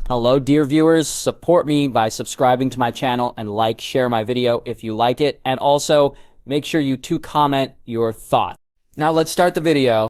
Hello, dear viewers. Support me by subscribing to my channel and share my video if you like it. And also, make sure you comment your thoughts. Now let's start the video.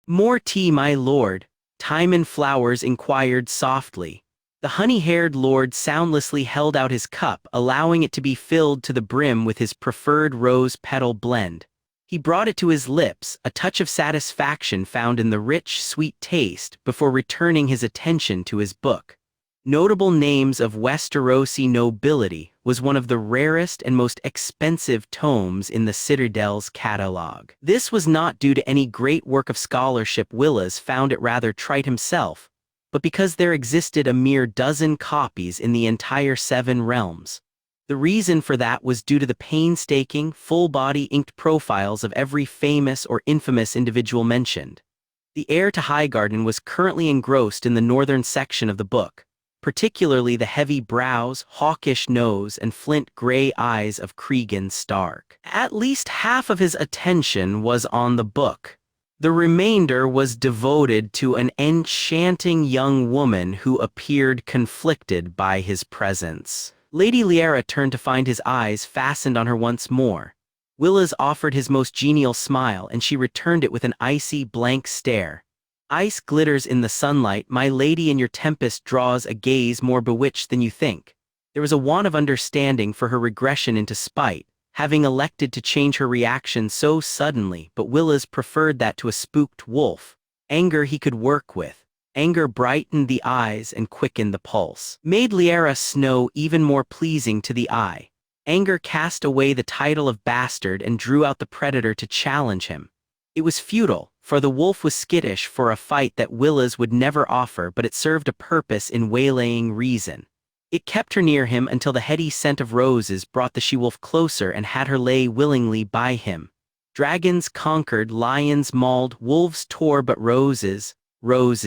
More tea, my lord, Timon Flowers inquired softly. The honey-haired lord soundlessly held out his cup, allowing it to be filled to the brim with his preferred rose-petal blend. He brought it to his lips, a touch of satisfaction found in the rich, sweet taste, before returning his attention to his book. Notable Names of Westerosi Nobility was one of the rarest and most expensive tomes in the Citadel's catalogue. This was not due to any great work of scholarship. Willas found it rather trite himself, but because there existed a mere dozen copies in the entire 7 realms. The reason for that was due to the painstaking, full-body inked profiles of every famous or infamous individual mentioned. The heir to Highgarden was currently engrossed in the northern section of the book, particularly the heavy brows, hawkish nose, and flint-gray eyes of Cregan Stark. At least half of his attention was on the book. The remainder was devoted to an enchanting young woman who appeared conflicted by his presence. Lady Lyanna turned to find his eyes fastened on her once more. Willas offered his most genial smile, and she returned it with an icy, blank stare. Ice glitters in the sunlight, my lady, and your tempest draws a gaze more bewitched than you think. There was a want of understanding for her regression into spite, having elected to change her reaction so suddenly, but Willas preferred that to a spooked wolf. Anger he could work with. Anger brightened the eyes and quickened the pulse, made Lyanna Snow even more pleasing to the eye. Anger cast away the title of bastard and drew out the predator to challenge him. It was futile, for the wolf was skittish for a fight that Willas would never offer, but it served a purpose in waylaying reason. It kept her near him until the heady scent of roses brought the she-wolf closer and had her lay willingly by him. Dragons conquered, lions mauled, wolves tore, but roses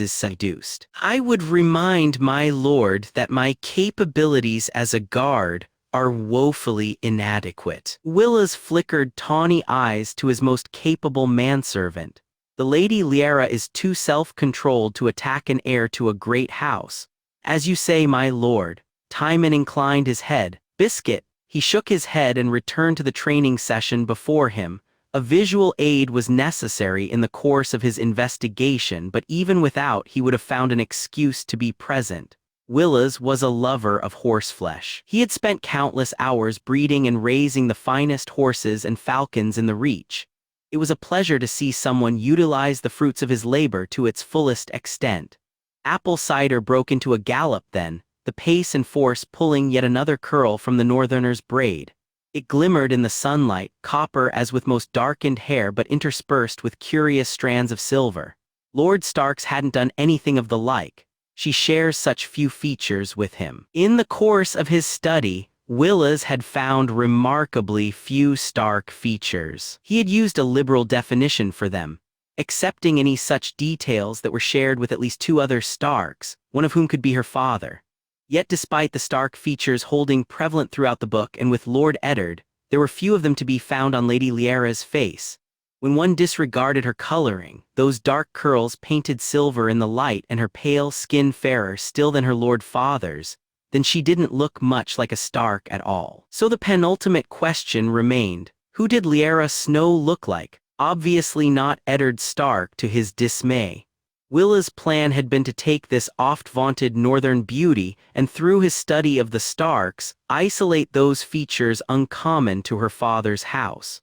seduced. I would remind my lord that my capabilities as a guard are woefully inadequate. Willas flickered tawny eyes to his most capable manservant. The Lady Lyanna is too self-controlled to attack an heir to a great house. As you say, my lord. Timon inclined his head. Biscuit. He shook his head and returned to the training session before him. A visual aid was necessary in the course of his investigation, but even without, he would have found an excuse to be present. Willas was a lover of horseflesh. He had spent countless hours breeding and raising the finest horses and falcons in the Reach. It was a pleasure to see someone utilize the fruits of his labor to its fullest extent. Apple Cider broke into a gallop then, the pace and force pulling yet another curl from the northerner's braid. It glimmered in the sunlight, copper as with most darkened hair, but interspersed with curious strands of silver. Lord Starks hadn't done anything of the like. She shares such few features with him. In the course of his study, Willas had found remarkably few Stark features. He had used a liberal definition for them, accepting any such details that were shared with at least 2 other Starks, one of whom could be her father. Yet despite the Stark features holding prevalent throughout the book and with Lord Eddard, there were few of them to be found on Lady Lyanna's face. When one disregarded her coloring, those dark curls painted silver in the light and her pale skin fairer still than her Lord Father's, then she didn't look much like a Stark at all. So the penultimate question remained, who did Lyanna Snow look like? Obviously not Eddard Stark, to his dismay. Willas' plan had been to take this oft-vaunted northern beauty and, through his study of the Starks, isolate those features uncommon to her father's house.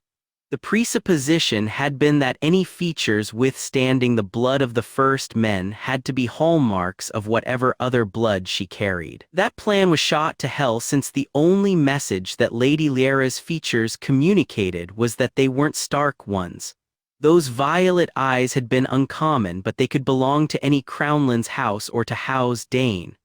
The presupposition had been that any features withstanding the blood of the first men had to be hallmarks of whatever other blood she carried. That plan was shot to hell, since the only message that Lady Lyanna's features communicated was that they weren't Stark ones. Those violet eyes had been uncommon, but they could belong to any Crownland's house or to House Dane.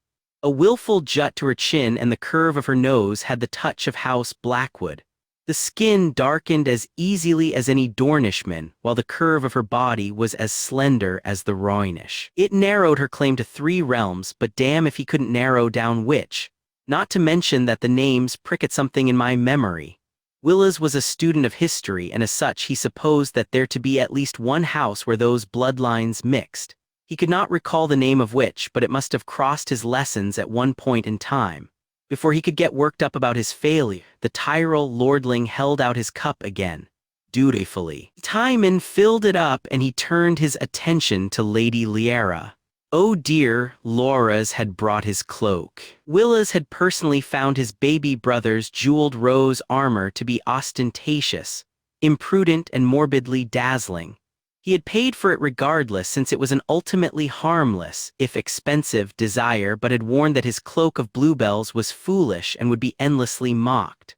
A willful jut to her chin and the curve of her nose had the touch of House Blackwood. The skin darkened as easily as any Dornishman, while the curve of her body was as slender as the Roynish. It narrowed her claim to 3 realms, but damn if he couldn't narrow down which. Not to mention that the names prick at something in my memory. Willas was a student of history, and as such he supposed that there to be at least one house where those bloodlines mixed. He could not recall the name of which, but it must have crossed his lessons at one point in time. Before he could get worked up about his failure, the Tyrell lordling held out his cup again, dutifully. Timon filled it up and he turned his attention to Lady Lyanna. Oh dear, Loras had brought his cloak. Willas had personally found his baby brother's jeweled rose armor to be ostentatious, imprudent and morbidly dazzling. He had paid for it regardless since it was an ultimately harmless, if expensive, desire but had warned that his cloak of bluebells was foolish and would be endlessly mocked.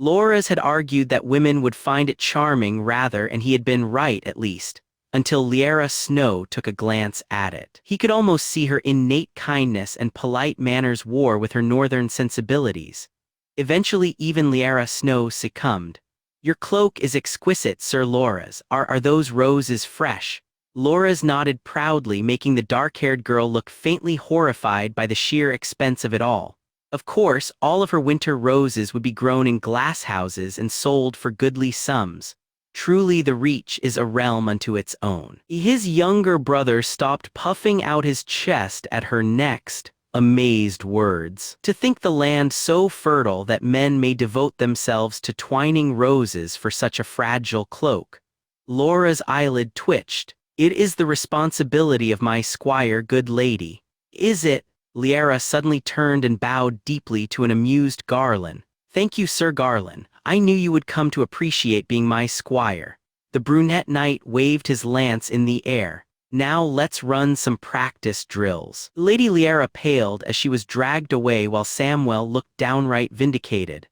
Loras had argued that women would find it charming rather, and he had been right at least, until Lyanna Snow took a glance at it. He could almost see her innate kindness and polite manners war with her northern sensibilities. Eventually even Lyanna Snow succumbed. Your cloak is exquisite, Sir Loras. Are those roses fresh? Loras nodded proudly, making the dark-haired girl look faintly horrified by the sheer expense of it all. Of course, all of her winter roses would be grown in glass houses and sold for goodly sums. Truly the Reach is a realm unto its own. His younger brother stopped puffing out his chest at her next amazed words. To think the land so fertile that men may devote themselves to twining roses for such a fragile cloak. Laura's eyelid twitched. It is the responsibility of my squire, good lady. Is it? Lyanna suddenly turned and bowed deeply to an amused Garland. Thank you, Sir Garland. I knew you would come to appreciate being my squire. The brunette knight waved his lance in the air. Now let's run some practice drills. Lady Lyanna paled as she was dragged away while Samwell looked downright vindicated.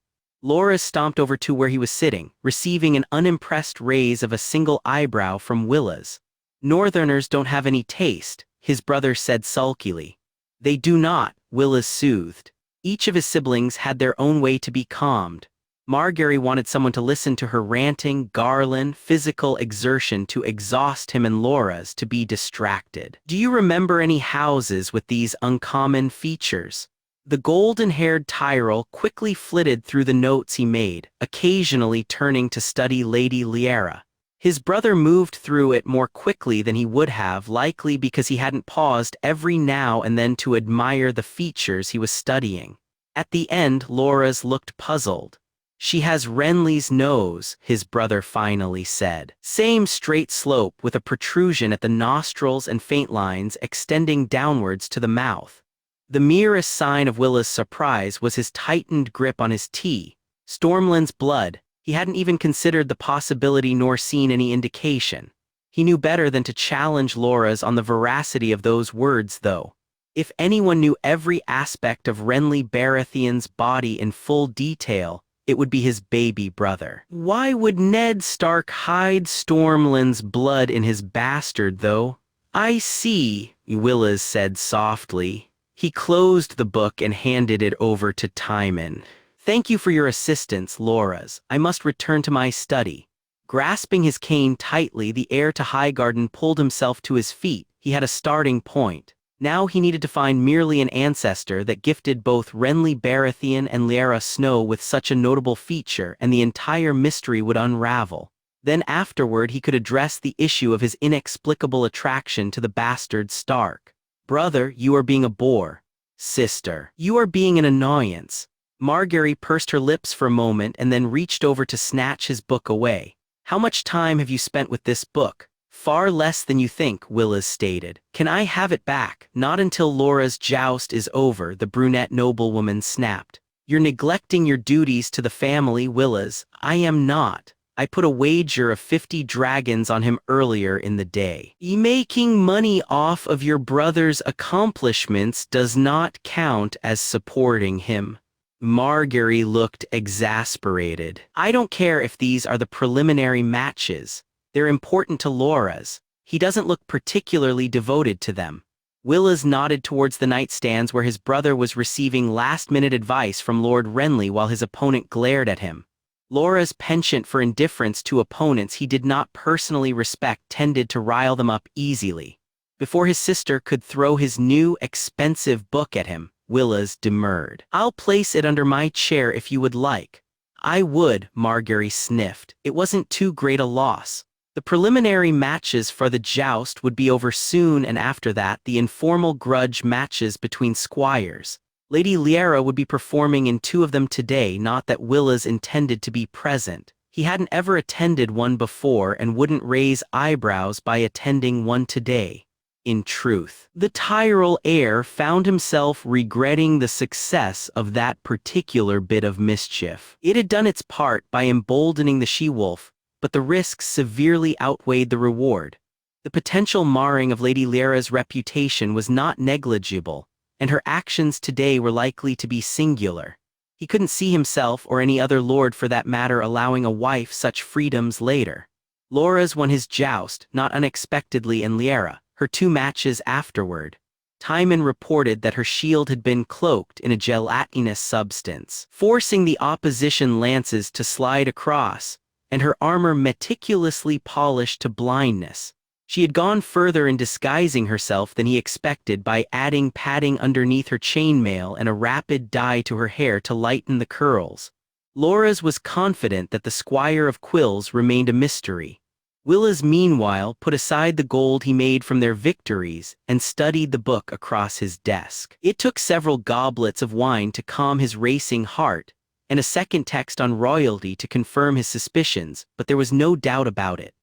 Loras stomped over to where he was sitting, receiving an unimpressed raise of a single eyebrow from Willas. Northerners don't have any taste, his brother said sulkily. They do not, Willas soothed. Each of his siblings had their own way to be calmed. Margaery wanted someone to listen to her ranting, Garland, physical exertion to exhaust him, and Loras to be distracted. Do you remember any houses with these uncommon features? The golden-haired Tyrell quickly flitted through the notes he made, occasionally turning to study Lady Lyanna. His brother moved through it more quickly than he would have, likely because he hadn't paused every now and then to admire the features he was studying. At the end, Loras looked puzzled. She has Renly's nose, his brother finally said. Same straight slope with a protrusion at the nostrils and faint lines extending downwards to the mouth. The merest sign of Willas' surprise was his tightened grip on his tea. Stormland's blood. He hadn't even considered the possibility nor seen any indication. He knew better than to challenge Loras on the veracity of those words, though. If anyone knew every aspect of Renly Baratheon's body in full detail, it would be his baby brother. Why would Ned Stark hide Stormland's blood in his bastard, though? I see, Willas said softly. He closed the book and handed it over to Timon. Thank you for your assistance, Loras. I must return to my study. Grasping his cane tightly, the heir to Highgarden pulled himself to his feet. He had a starting point. Now he needed to find merely an ancestor that gifted both Renly Baratheon and Lyanna Snow with such a notable feature, and the entire mystery would unravel. Then afterward he could address the issue of his inexplicable attraction to the bastard Stark. Brother, you are being a bore. Sister, you are being an annoyance. Margaery pursed her lips for a moment and then reached over to snatch his book away. How much time have you spent with this book? Far less than you think, Willas stated. Can I have it back? Not until Loras' joust is over, the brunette noblewoman snapped. You're neglecting your duties to the family, Willas. I am not. I put a wager of 50 dragons on him earlier in the day. Making money off of your brother's accomplishments does not count as supporting him. Margaery looked exasperated. I don't care if these are the preliminary matches. They're important to Loras. He doesn't look particularly devoted to them. Willas nodded towards the nightstands where his brother was receiving last-minute advice from Lord Renly while his opponent glared at him. Loras' penchant for indifference to opponents he did not personally respect tended to rile them up easily. Before his sister could throw his new, expensive book at him, Willas demurred. I'll place it under my chair if you would like. I would, Margaery sniffed. It wasn't too great a loss. The preliminary matches for the joust would be over soon, and after that the informal grudge matches between squires. Lady Lyanna would be performing in 2 of them today, not that Willas intended to be present. He hadn't ever attended one before and wouldn't raise eyebrows by attending one today. In truth, the Tyrell heir found himself regretting the success of that particular bit of mischief. It had done its part by emboldening the she-wolf, but the risks severely outweighed the reward. The potential marring of Lady Lyanna's reputation was not negligible, and her actions today were likely to be singular. He couldn't see himself, or any other lord for that matter, allowing a wife such freedoms later. Loras won his joust, not unexpectedly, in Lyanna, her 2 matches afterward. Timon reported that her shield had been cloaked in a gelatinous substance, forcing the opposition lances to slide across, and her armor meticulously polished to blindness. She had gone further in disguising herself than he expected by adding padding underneath her chainmail and a rapid dye to her hair to lighten the curls. Loras was confident that the Squire of Quills remained a mystery. Willas meanwhile put aside the gold he made from their victories and studied the book across his desk. It took several goblets of wine to calm his racing heart, and a second text on royalty to confirm his suspicions, but there was no doubt about it.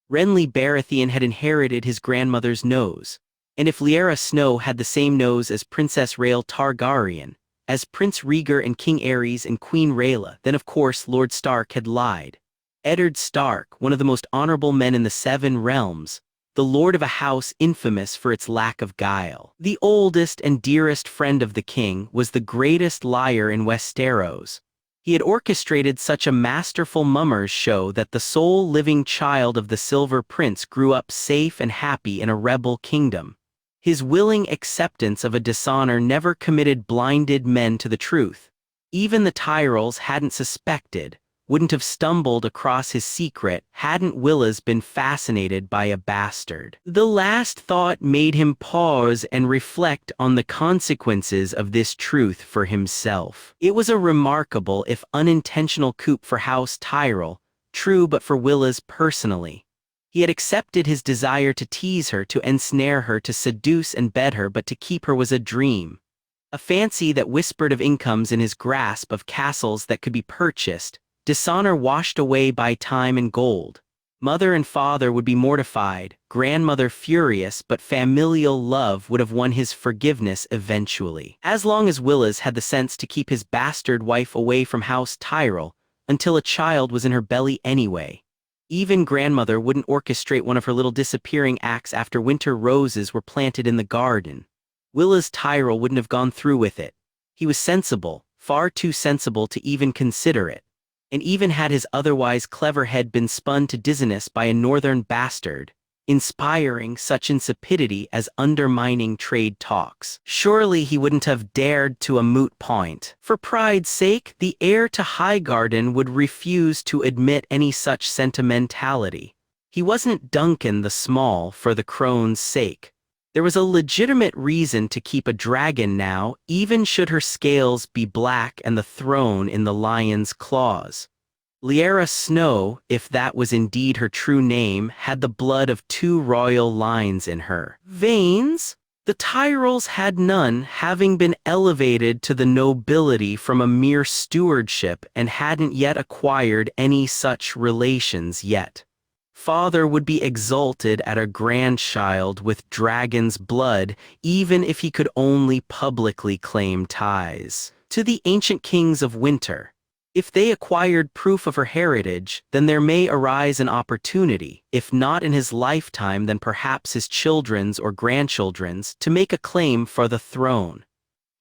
Renly Baratheon had inherited his grandmother's nose, and if Lyanna Snow had the same nose as Princess Rhaelle Targaryen, as Prince Rhaegar and King Aerys and Queen Rhaella, then of course Lord Stark had lied. Eddard Stark, one of the most honorable men in the 7 realms, the lord of a house infamous for its lack of guile, the oldest and dearest friend of the king, was the greatest liar in Westeros. He had orchestrated such a masterful mummers show that the sole living child of the Silver Prince grew up safe and happy in a rebel kingdom. His willing acceptance of a dishonor never committed blinded men to the truth. Even the Tyrells hadn't suspected, wouldn't have stumbled across his secret hadn't Willas been fascinated by a bastard. The last thought made him pause and reflect on the consequences of this truth for himself. It was a remarkable if unintentional coup for House Tyrell, true but for Willas personally. He had accepted his desire to tease her, to ensnare her, to seduce and bed her, but to keep her was a dream. A fancy that whispered of incomes in his grasp, of castles that could be purchased, dishonor washed away by time and gold. Mother and father would be mortified, grandmother furious, but familial love would have won his forgiveness eventually. As long as Willas had the sense to keep his bastard wife away from House Tyrell, until a child was in her belly anyway. Even grandmother wouldn't orchestrate one of her little disappearing acts after winter roses were planted in the garden. Willas Tyrell wouldn't have gone through with it. He was sensible, far too sensible to even consider it. And even had his otherwise clever head been spun to dizziness by a northern bastard, inspiring such insipidity as undermining trade talks, surely he wouldn't have dared to a moot point. For pride's sake, the heir to Highgarden would refuse to admit any such sentimentality. He wasn't Duncan the Small for the crone's sake. There was a legitimate reason to keep a dragon now, even should her scales be black and the throne in the lion's claws. Lyanna Snow, if that was indeed her true name, had the blood of 2 royal lines in her veins. The Tyrells had none, having been elevated to the nobility from a mere stewardship and hadn't yet acquired any such relations yet. Father would be exalted at a grandchild with dragon's blood, even if he could only publicly claim ties to the ancient kings of winter. If they acquired proof of her heritage, then there may arise an opportunity, if not in his lifetime then perhaps his children's or grandchildren's, to make a claim for the throne.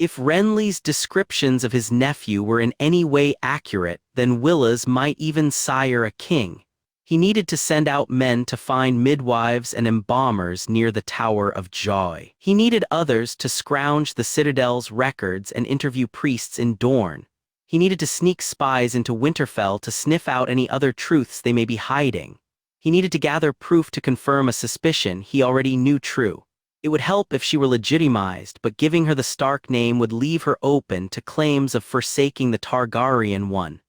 If Renly's descriptions of his nephew were in any way accurate, then Willas might even sire a king. He needed to send out men to find midwives and embalmers near the Tower of Joy. He needed others to scrounge the Citadel's records and interview priests in Dorne. He needed to sneak spies into Winterfell to sniff out any other truths they may be hiding. He needed to gather proof to confirm a suspicion he already knew true. It would help if she were legitimized, but giving her the Stark name would leave her open to claims of forsaking the Targaryen one.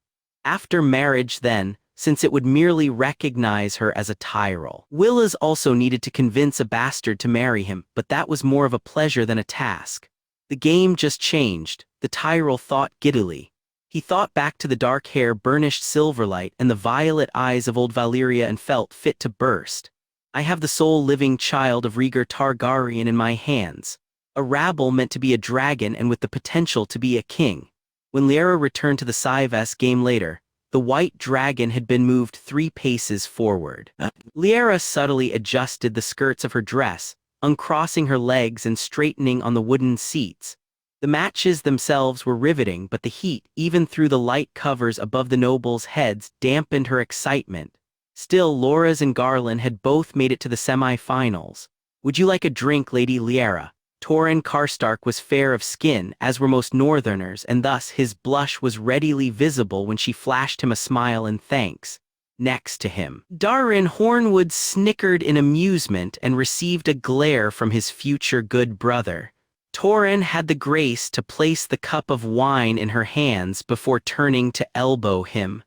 After marriage then, since it would merely recognize her as a Tyrell. Willas also needed to convince a bastard to marry him, but that was more of a pleasure than a task. The game just changed, the Tyrell thought giddily. He thought back to the dark hair burnished silverlight and the violet eyes of old Valyria and felt fit to burst. I have the sole living child of Rhaegar Targaryen in my hands. A rabble meant to be a dragon and with the potential to be a king. When Lyanna returned to the Syves game later, the white dragon had been moved 3 paces forward. Lyanna subtly adjusted the skirts of her dress, uncrossing her legs and straightening on the wooden seats. The matches themselves were riveting, but the heat, even through the light covers above the nobles' heads, dampened her excitement. Still, Loras and Garland had both made it to the semi-finals. "Would you like a drink, Lady Lyanna?" Torrhen Karstark was fair of skin, as were most northerners, and thus his blush was readily visible when she flashed him a smile in thanks. Next to him, Darren Hornwood snickered in amusement and received a glare from his future good brother. Torrhen had the grace to place the cup of wine in her hands before turning to elbow him.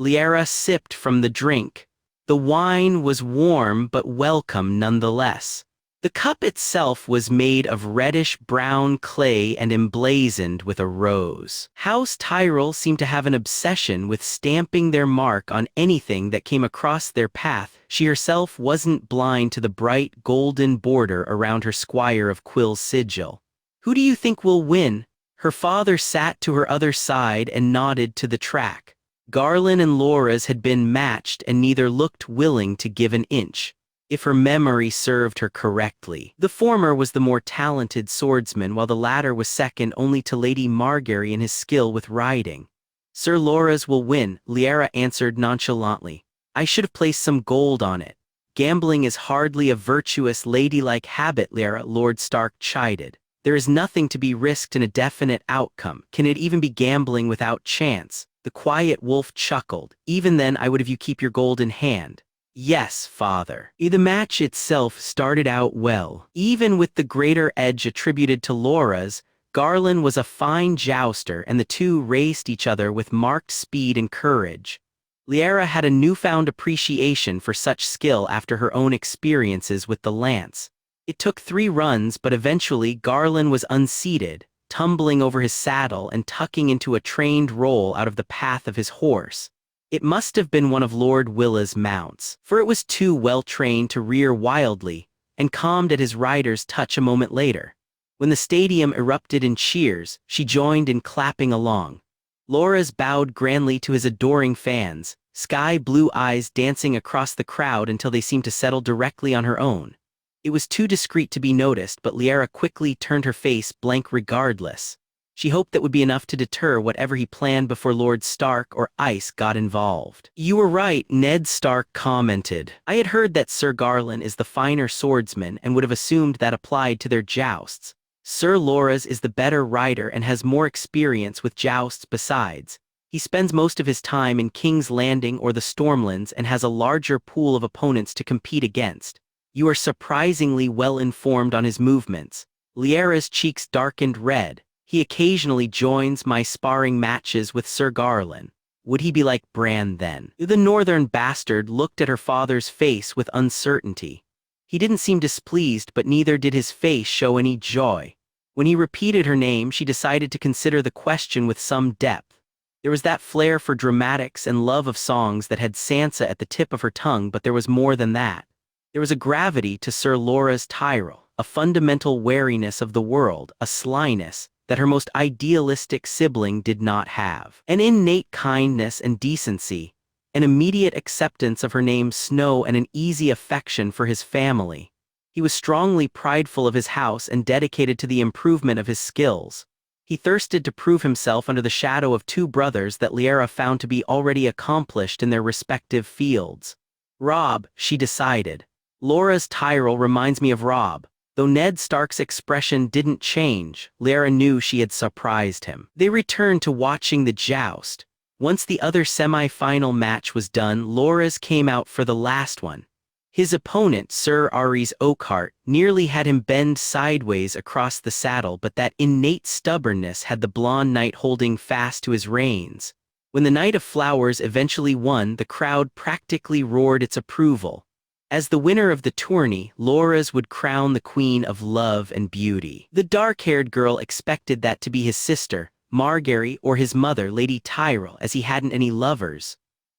Lyanna sipped from the drink. The wine was warm but welcome nonetheless. The cup itself was made of reddish-brown clay and emblazoned with a rose. House Tyrell seemed to have an obsession with stamping their mark on anything that came across their path. She herself wasn't blind to the bright golden border around her Squire of Quill's sigil. "Who do you think will win?" Her father sat to her other side and nodded to the track. Garland and Loras had been matched and neither looked willing to give an inch. If her memory served her correctly, the former was the more talented swordsman while the latter was second only to Lady Margaery in his skill with riding. "Sir Loras will win," Lyanna answered nonchalantly. "I should have placed some gold on it." "Gambling is hardly a virtuous ladylike habit, Lyanna," Lord Stark chided. "There is nothing to be risked in a definite outcome. Can it even be gambling without chance?" The quiet wolf chuckled. "Even then I would have you keep your gold in hand." "Yes, father." The match itself started out well. Even with the greater edge attributed to Loras, Garland was a fine jouster and the two raced each other with marked speed and courage. Lyanna had a newfound appreciation for such skill after her own experiences with the lance. It took 3 runs, but eventually Garland was unseated, tumbling over his saddle and tucking into a trained roll out of the path of his horse. It must have been one of Lord Willas' mounts, for it was too well trained to rear wildly, and calmed at his rider's touch a moment later. When the stadium erupted in cheers, she joined in clapping along. Loras bowed grandly to his adoring fans, sky-blue eyes dancing across the crowd until they seemed to settle directly on her own. It was too discreet to be noticed, but Lyanna quickly turned her face blank regardless. She hoped that would be enough to deter whatever he planned before Lord Stark or Ice got involved. "You were right," Ned Stark commented. "I had heard that Sir Garland is the finer swordsman and would have assumed that applied to their jousts. Sir Loras is the better rider and has more experience with jousts besides. He spends most of his time in King's Landing or the Stormlands and has a larger pool of opponents to compete against. You are surprisingly well informed on his movements." Lyanna's cheeks darkened red. "He occasionally joins my sparring matches with Sir Garland. Would he be like Bran then?" The northern bastard looked at her father's face with uncertainty. He didn't seem displeased, but neither did his face show any joy. When he repeated her name, she decided to consider the question with some depth. There was that flair for dramatics and love of songs that had Sansa at the tip of her tongue, but there was more than that. There was a gravity to Sir Loras Tyrell, a fundamental wariness of the world, a slyness that her most idealistic sibling did not have. An innate kindness and decency, an immediate acceptance of her name Snow, and an easy affection for his family. He was strongly prideful of his house and dedicated to the improvement of his skills. He thirsted to prove himself under the shadow of 2 brothers that Lyanna found to be already accomplished in their respective fields. "Robb," she decided. "Loras Tyrell reminds me of Robb." Though Ned Stark's expression didn't change, Lyanna knew she had surprised him. They returned to watching the joust. Once the other semi-final match was done, Loras came out for the last one. His opponent, Sir Ares Oakhart, nearly had him bend sideways across the saddle, but that innate stubbornness had the blonde knight holding fast to his reins. When the Knight of Flowers eventually won, the crowd practically roared its approval. As the winner of the tourney, Loras would crown the Queen of Love and Beauty. The dark-haired girl expected that to be his sister, Margaery, or his mother, Lady Tyrell, as he hadn't any lovers.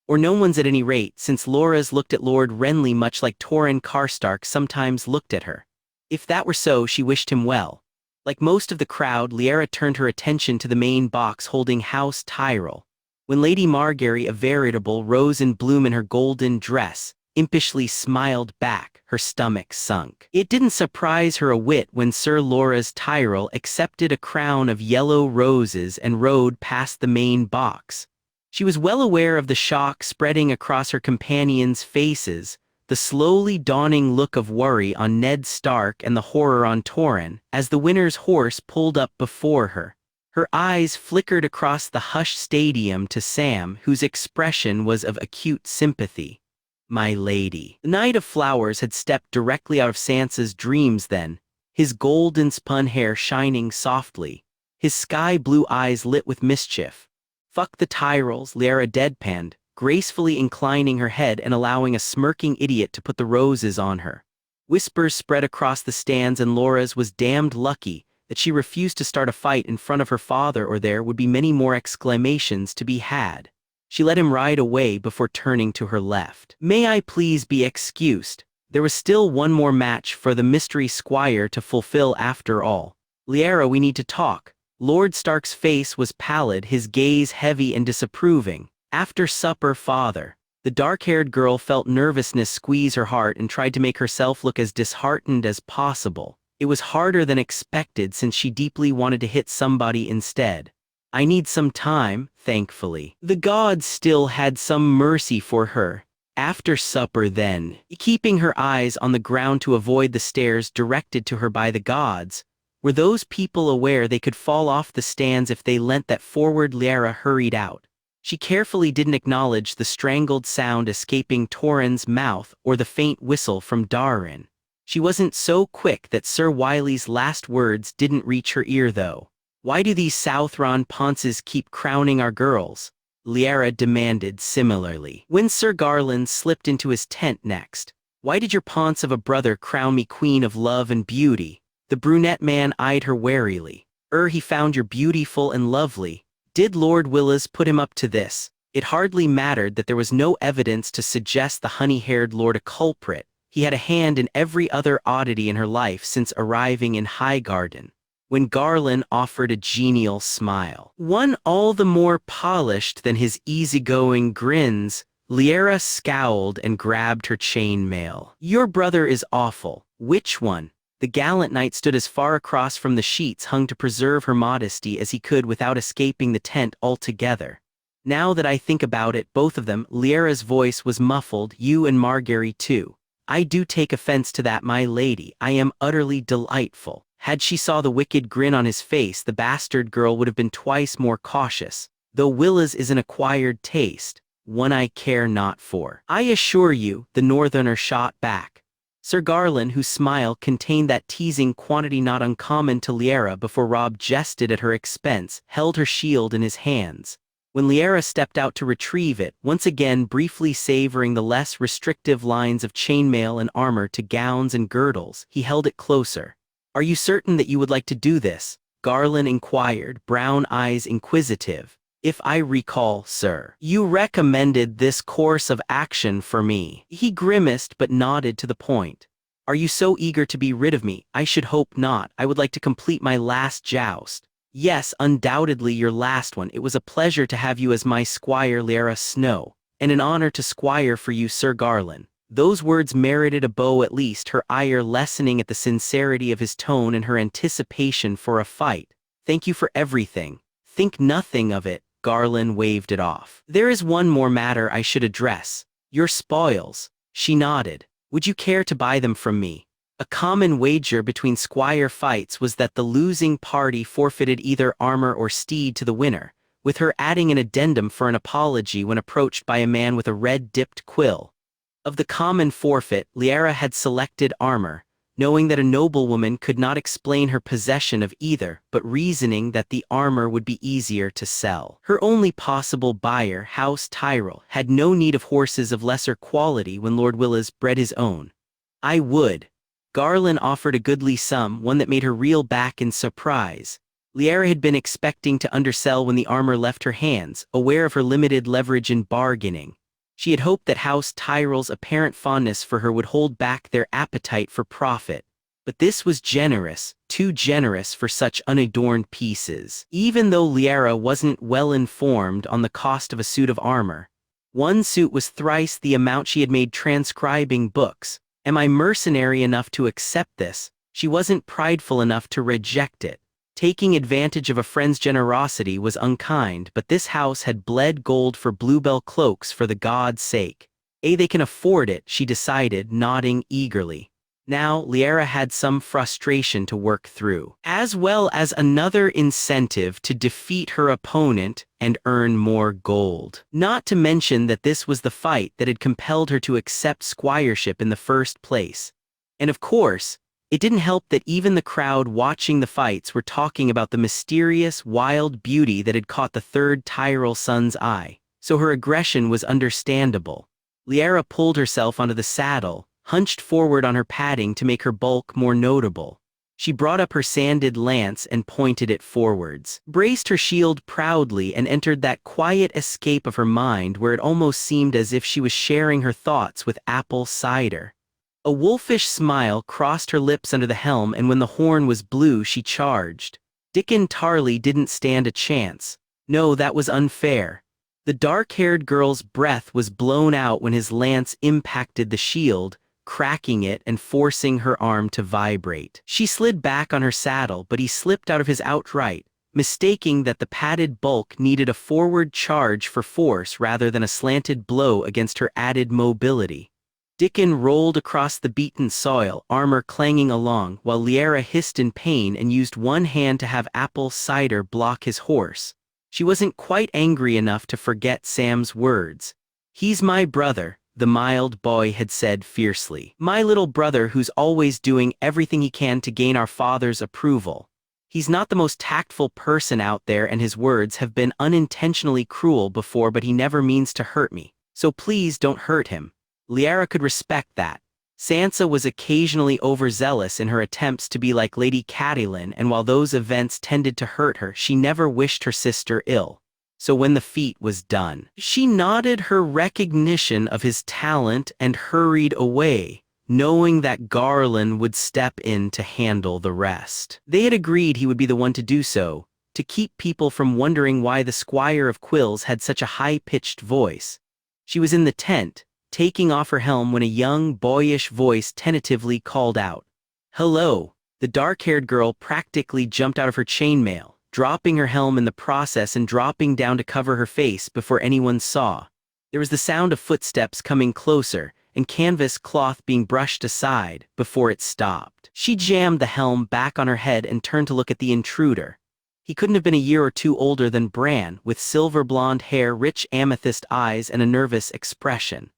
Or no one's at any rate, since Loras looked at Lord Renly much like Torrhen Karstark sometimes looked at her. If that were so, she wished him well. Like most of the crowd, Lyanna turned her attention to the main box holding House Tyrell. When Lady Margaery, a veritable rose in bloom in her golden dress, impishly smiled back, her stomach sunk. It didn't surprise her a whit when Sir Loras Tyrell accepted a crown of yellow roses and rode past the main box. She was well aware of the shock spreading across her companions' faces, the slowly dawning look of worry on Ned Stark and the horror on Torrhen, as the winner's horse pulled up before her. Her eyes flickered across the hushed stadium to Sam, whose expression was of acute sympathy. "My lady." The Knight of Flowers had stepped directly out of Sansa's dreams then, his golden spun hair shining softly, his sky-blue eyes lit with mischief. "Fuck the Tyrells," Lyanna deadpanned, gracefully inclining her head and allowing a smirking idiot to put the roses on her. Whispers spread across the stands, and Loras was damned lucky that she refused to start a fight in front of her father, or there would be many more exclamations to be had. She let him ride away before turning to her left. "May I please be excused? There was still one more match for the mystery squire to fulfill after all. Lyanna, we need to talk." Lord Stark's face was pallid, his gaze heavy and disapproving. "After supper, father." The dark-haired girl felt nervousness squeeze her heart and tried to make herself look as disheartened as possible. It was harder than expected since she deeply wanted to hit somebody instead. "I need some time," thankfully. The gods still had some mercy for her. "After supper then." Keeping her eyes on the ground to avoid the stares directed to her by the gods, were those people aware they could fall off the stands if they leant that forward? Lyanna hurried out. She carefully didn't acknowledge the strangled sound escaping Torrhen's mouth or the faint whistle from Daenerys. She wasn't so quick that Sir Wiley's last words didn't reach her ear though. "Why do these Southron ponces keep crowning our girls?" Lyanna demanded similarly. When Sir Garland slipped into his tent next. "Why did your ponce of a brother crown me Queen of Love and Beauty?" The brunette man eyed her warily. He found you beautiful and lovely." Did Lord Willas put him up to this? It hardly mattered that there was no evidence to suggest the honey-haired lord a culprit. He had a hand in every other oddity in her life since arriving in Highgarden. When Garland offered a genial smile, one all the more polished than his easygoing grins, Lyanna scowled and grabbed her chainmail. "Your brother is awful." "Which one?" The gallant knight stood as far across from the sheets hung to preserve her modesty as he could without escaping the tent altogether. "Now that I think about it, both of them." Lyanna's voice was muffled. "You and Margaery too." "I do take offense to that, my lady. I am utterly delightful." Had she saw the wicked grin on his face, the bastard girl would have been twice more cautious. "Though Willas is an acquired taste, one I care not for." "I assure you," the northerner shot back. Sir Garland, whose smile contained that teasing quantity not uncommon to Lyanna before Robb jested at her expense, held her shield in his hands. When Lyanna stepped out to retrieve it, once again briefly savoring the less restrictive lines of chainmail and armor to gowns and girdles, he held it closer. "Are you certain that you would like to do this?" Garland inquired, brown eyes inquisitive. "If I recall, sir, you recommended this course of action for me." He grimaced but nodded to the point. "Are you so eager to be rid of me?" "I should hope not. I would like to complete my last joust." "Yes, undoubtedly your last one. It was a pleasure to have you as my squire, Lyanna Snow, and an honor to squire for you, Sir Garland." Those words merited a bow at least, her ire lessening at the sincerity of his tone and her anticipation for a fight. "Thank you for everything." "Think nothing of it." Garland waved it off. "There is one more matter I should address. Your spoils." She nodded. "Would you care to buy them from me?" A common wager between squire fights was that the losing party forfeited either armor or steed to the winner, with her adding an addendum for an apology when approached by a man with a red-dipped quill. Of the common forfeit, Lyanna had selected armor, knowing that a noblewoman could not explain her possession of either, but reasoning that the armor would be easier to sell. Her only possible buyer, House Tyrell, had no need of horses of lesser quality when Lord Willas bred his own. I would. Garland offered a goodly sum, one that made her reel back in surprise. Lyanna had been expecting to undersell when the armor left her hands, aware of her limited leverage in bargaining. She had hoped that House Tyrell's apparent fondness for her would hold back their appetite for profit. But this was generous, too generous for such unadorned pieces. Even though Lyanna wasn't well informed on the cost of a suit of armor, one suit was thrice the amount she had made transcribing books. Am I mercenary enough to accept this? She wasn't prideful enough to reject it. Taking advantage of a friend's generosity was unkind, but this house had bled gold for bluebell cloaks for the god's sake. They can afford it, she decided, nodding eagerly. Now, Lyanna had some frustration to work through, as well as another incentive to defeat her opponent and earn more gold. Not to mention that this was the fight that had compelled her to accept squireship in the first place. And of course, it didn't help that even the crowd watching the fights were talking about the mysterious, wild beauty that had caught the third Tyrell son's eye, so her aggression was understandable. Lyanna pulled herself onto the saddle, hunched forward on her padding to make her bulk more notable. She brought up her sanded lance and pointed it forwards, braced her shield proudly, and entered that quiet escape of her mind where it almost seemed as if she was sharing her thoughts with apple cider. A wolfish smile crossed her lips under the helm, and when the horn was blue, she charged. Dickon Tarley didn't stand a chance. No, that was unfair. The dark-haired girl's breath was blown out when his lance impacted the shield, cracking it and forcing her arm to vibrate. She slid back on her saddle, but he slipped out of his outright, mistaking that the padded bulk needed a forward charge for force rather than a slanted blow against her added mobility. Dickon rolled across the beaten soil, armor clanging along, while Lyanna hissed in pain and used one hand to have apple cider block his horse. She wasn't quite angry enough to forget Sam's words. "He's my brother," the mild boy had said fiercely. "My little brother who's always doing everything he can to gain our father's approval. He's not the most tactful person out there, and his words have been unintentionally cruel before, but he never means to hurt me. So please don't hurt him." Lyanna could respect that. Sansa was occasionally overzealous in her attempts to be like Lady Catelyn, and while those events tended to hurt her, she never wished her sister ill. So when the feat was done, she nodded her recognition of his talent and hurried away, knowing that Garland would step in to handle the rest. They had agreed he would be the one to do so, to keep people from wondering why the Squire of Quills had such a high-pitched voice. She was in the tent, taking off her helm, when a young, boyish voice tentatively called out, "Hello." The dark-haired girl practically jumped out of her chainmail, dropping her helm in the process and dropping down to cover her face before anyone saw. There was the sound of footsteps coming closer, and canvas cloth being brushed aside, before it stopped. She jammed the helm back on her head and turned to look at the intruder. He couldn't have been a year or two older than Bran, with silver blonde hair, rich amethyst eyes, and a nervous expression.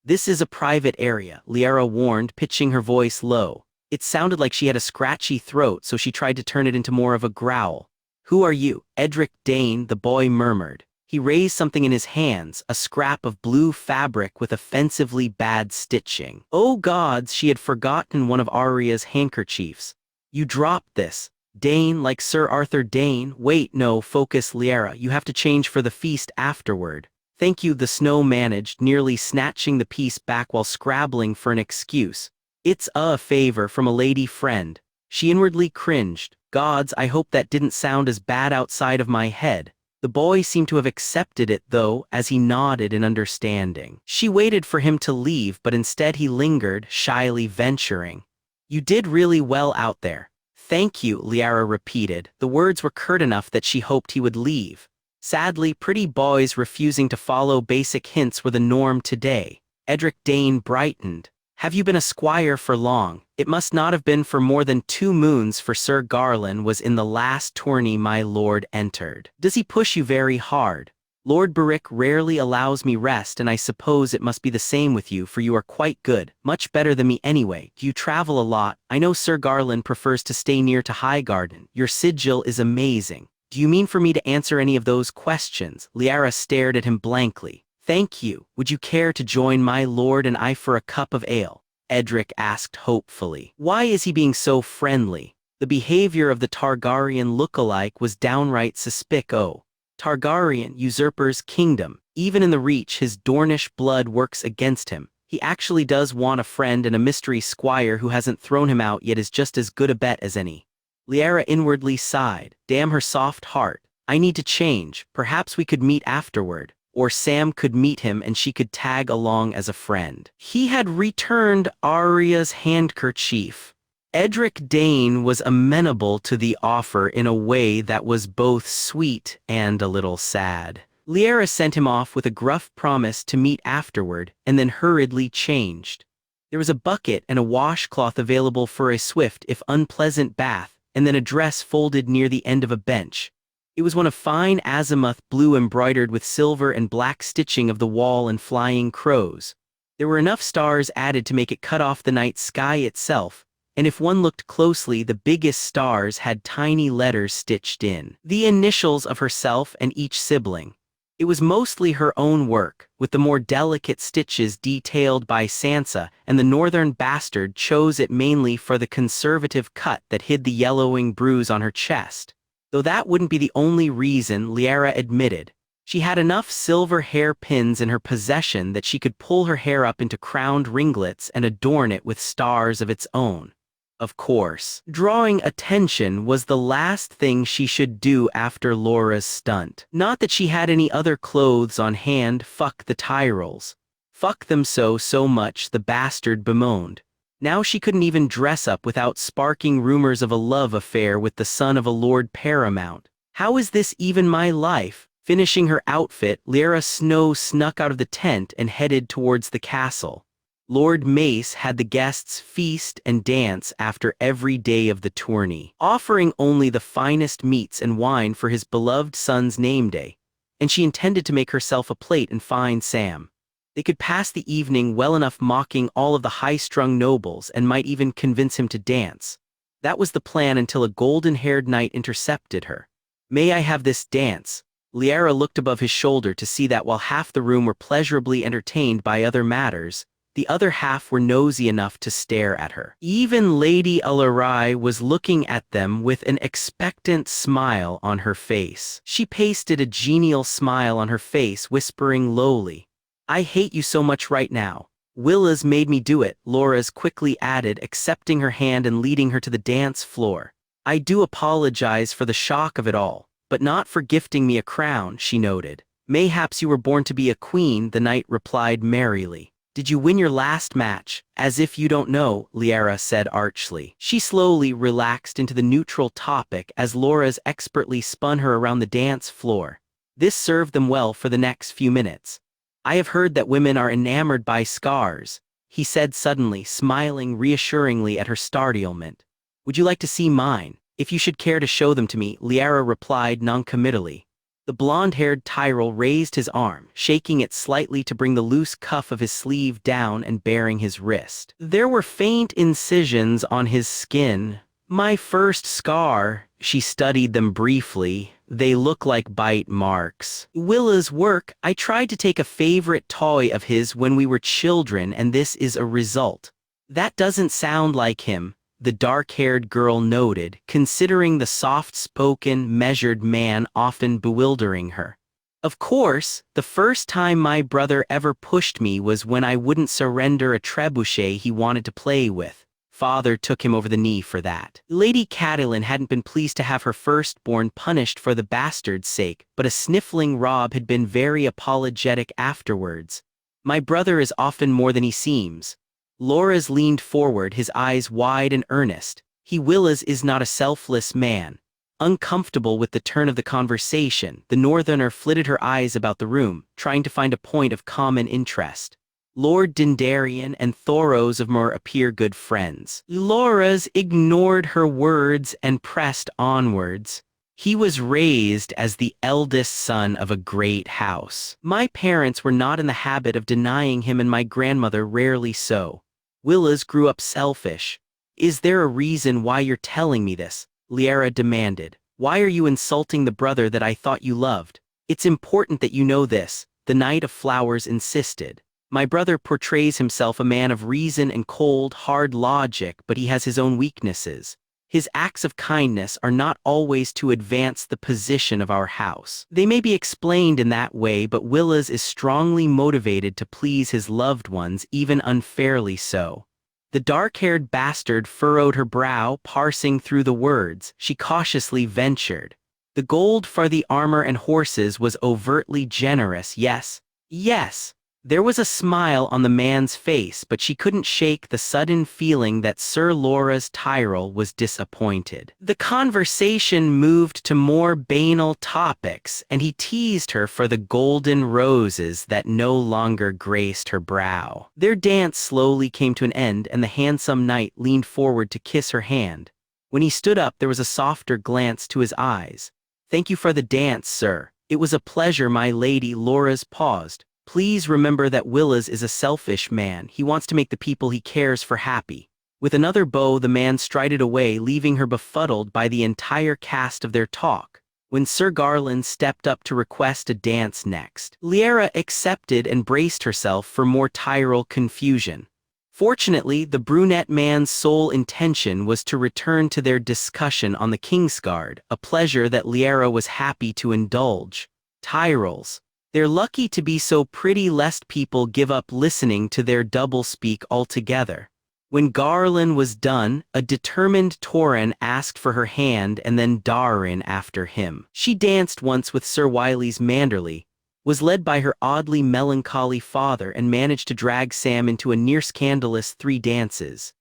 "This is a private area," Lyanna warned, pitching her voice low. It sounded like she had a scratchy throat, so she tried to turn it into more of a growl. "Who are you?" Edric Dane, the boy murmured. He raised something in his hands, a scrap of blue fabric with offensively bad stitching. Oh gods, she had forgotten one of Arya's handkerchiefs. "You dropped this." "Dane, like Sir Arthur Dane." "Wait, no, focus, Lyanna. You have to change for the feast afterward." "Thank you," the Snow managed, nearly snatching the piece back while scrabbling for an excuse. "It's a favor from a lady friend." She inwardly cringed. Gods, I hope that didn't sound as bad outside of my head. The boy seemed to have accepted it, though, as he nodded in understanding. She waited for him to leave, but instead he lingered, shyly venturing, "You did really well out there." "Thank you," Lyanna repeated. The words were curt enough that she hoped he would leave. Sadly, pretty boys refusing to follow basic hints were the norm today. Edric Dane brightened. "Have you been a squire for long?" "It must not have been for more than 2 moons, for Sir Garland was in the last tourney my lord entered." "Does he push you very hard?" Lord Beric rarely allows me rest, and I suppose it must be the same with you, for you are quite good, much better than me anyway. Do you travel a lot? I know Sir Garland prefers to stay near to Highgarden. Your sigil is amazing. Do you mean for me to answer any of those questions? Lyanna stared at him blankly. Thank you. Would you care to join my lord and I for a cup of ale? Edric asked hopefully. Why is he being so friendly? The behavior of the Targaryen look-alike was downright suspicious. Targaryen usurper's kingdom. Even in the Reach, his Dornish blood works against him. He actually does want a friend and a mystery squire who hasn't thrown him out yet is just as good a bet as any. Lyanna inwardly sighed. Damn her soft heart. I need to change. Perhaps we could meet afterward. Or Sam could meet him and she could tag along as a friend. He had returned Arya's handkerchief. Edric Dane was amenable to the offer in a way that was both sweet and a little sad. Lyanna sent him off with a gruff promise to meet afterward, and then hurriedly changed. There was a bucket and a washcloth available for a swift if unpleasant bath, and then a dress folded near the end of a bench. It was one of fine azimuth blue embroidered with silver and black stitching of the wall and flying crows. There were enough stars added to make it cut off the night sky itself, and if one looked closely, the biggest stars had tiny letters stitched in. The initials of herself and each sibling. It was mostly her own work, with the more delicate stitches detailed by Sansa, and the northern bastard chose it mainly for the conservative cut that hid the yellowing bruise on her chest. Though that wouldn't be the only reason, Lyanna admitted. She had enough silver hairpins in her possession that she could pull her hair up into crowned ringlets and adorn it with stars of its own. Of course, drawing attention was the last thing she should do after Laura's stunt. Not that she had any other clothes on hand. Fuck the Tyrells. Fuck them so much, the bastard bemoaned. Now she couldn't even dress up without sparking rumors of a love affair with the son of a Lord Paramount. How is this even my life? Finishing her outfit, Lyanna Snow snuck out of the tent and headed towards the castle. Lord Mace had the guests feast and dance after every day of the tourney, offering only the finest meats and wine for his beloved son's name day, and she intended to make herself a plate and find Sam. They could pass the evening well enough mocking all of the high-strung nobles and might even convince him to dance. That was the plan until a golden-haired knight intercepted her. May I have this dance? Lyanna looked above his shoulder to see that while half the room were pleasurably entertained by other matters, the other half were nosy enough to stare at her. Even Lady Alarai was looking at them with an expectant smile on her face. She pasted a genial smile on her face, whispering lowly, I hate you so much right now. Willas made me do it, Laura's quickly added, accepting her hand and leading her to the dance floor. I do apologize for the shock of it all, but not for gifting me a crown, she noted. Mayhaps you were born to be a queen, the knight replied merrily. Did you win your last match? As if you don't know, Lyanna said archly. She slowly relaxed into the neutral topic as Laura's expertly spun her around the dance floor. This served them well for the next few minutes. I have heard that women are enamored by scars, he said suddenly, smiling reassuringly at her startlement. Would you like to see mine? If you should care to show them to me, Lyanna replied noncommittally. The blonde-haired Tyrell raised his arm, shaking it slightly to bring the loose cuff of his sleeve down and baring his wrist. There were faint incisions on his skin. My first scar, she studied them briefly. They look like bite marks. Willa's work, I tried to take a favorite toy of his when we were children and this is a result. That doesn't sound like him, the dark-haired girl noted, considering the soft-spoken, measured man often bewildering her. Of course, the first time my brother ever pushed me was when I wouldn't surrender a trebuchet he wanted to play with. Father took him over the knee for that. Lady Catelyn hadn't been pleased to have her firstborn punished for the bastard's sake, but a sniffling Robb had been very apologetic afterwards. My brother is often more than he seems. Laura's leaned forward, his eyes wide and earnest. Willas is not a selfless man. Uncomfortable with the turn of the conversation, the northerner flitted her eyes about the room, trying to find a point of common interest. Lord Dondarrion and Thoros of Myr appear good friends. Laura's ignored her words and pressed onwards. He was raised as the eldest son of a great house. My parents were not in the habit of denying him, and my grandmother rarely so. Willas grew up selfish. Is there a reason why you're telling me this? Lyanna demanded. Why are you insulting the brother that I thought you loved? It's important that you know this, the Knight of Flowers insisted. My brother portrays himself a man of reason and cold, hard logic, but he has his own weaknesses. His acts of kindness are not always to advance the position of our house. They may be explained in that way, but Willas is strongly motivated to please his loved ones, even unfairly so. The dark-haired bastard furrowed her brow, parsing through the words. She cautiously ventured. The gold for the armor and horses was overtly generous, yes. Yes. There was a smile on the man's face, but she couldn't shake the sudden feeling that Sir Willas Tyrell was disappointed. The conversation moved to more banal topics, and he teased her for the golden roses that no longer graced her brow. Their dance slowly came to an end, and the handsome knight leaned forward to kiss her hand. When he stood up, there was a softer glance to his eyes. "Thank you for the dance, sir. It was a pleasure, my lady." Loras paused. "Please remember that Willas is a selfish man. He wants to make the people he cares for happy." With another bow, the man strided away, leaving her befuddled by the entire cast of their talk. When Sir Garland stepped up to request a dance next, Lyanna accepted and braced herself for more Tyrell confusion. Fortunately, the brunette man's sole intention was to return to their discussion on the Kingsguard, a pleasure that Lyanna was happy to indulge. Tyrells. They're lucky to be so pretty lest people give up listening to their doublespeak altogether. When Garland was done, a determined Tauren asked for her hand and then Daenerys after him. She danced once with Sir Wiley's Manderly, was led by her oddly melancholy father, and managed to drag Sam into a near-scandalous 3 dances.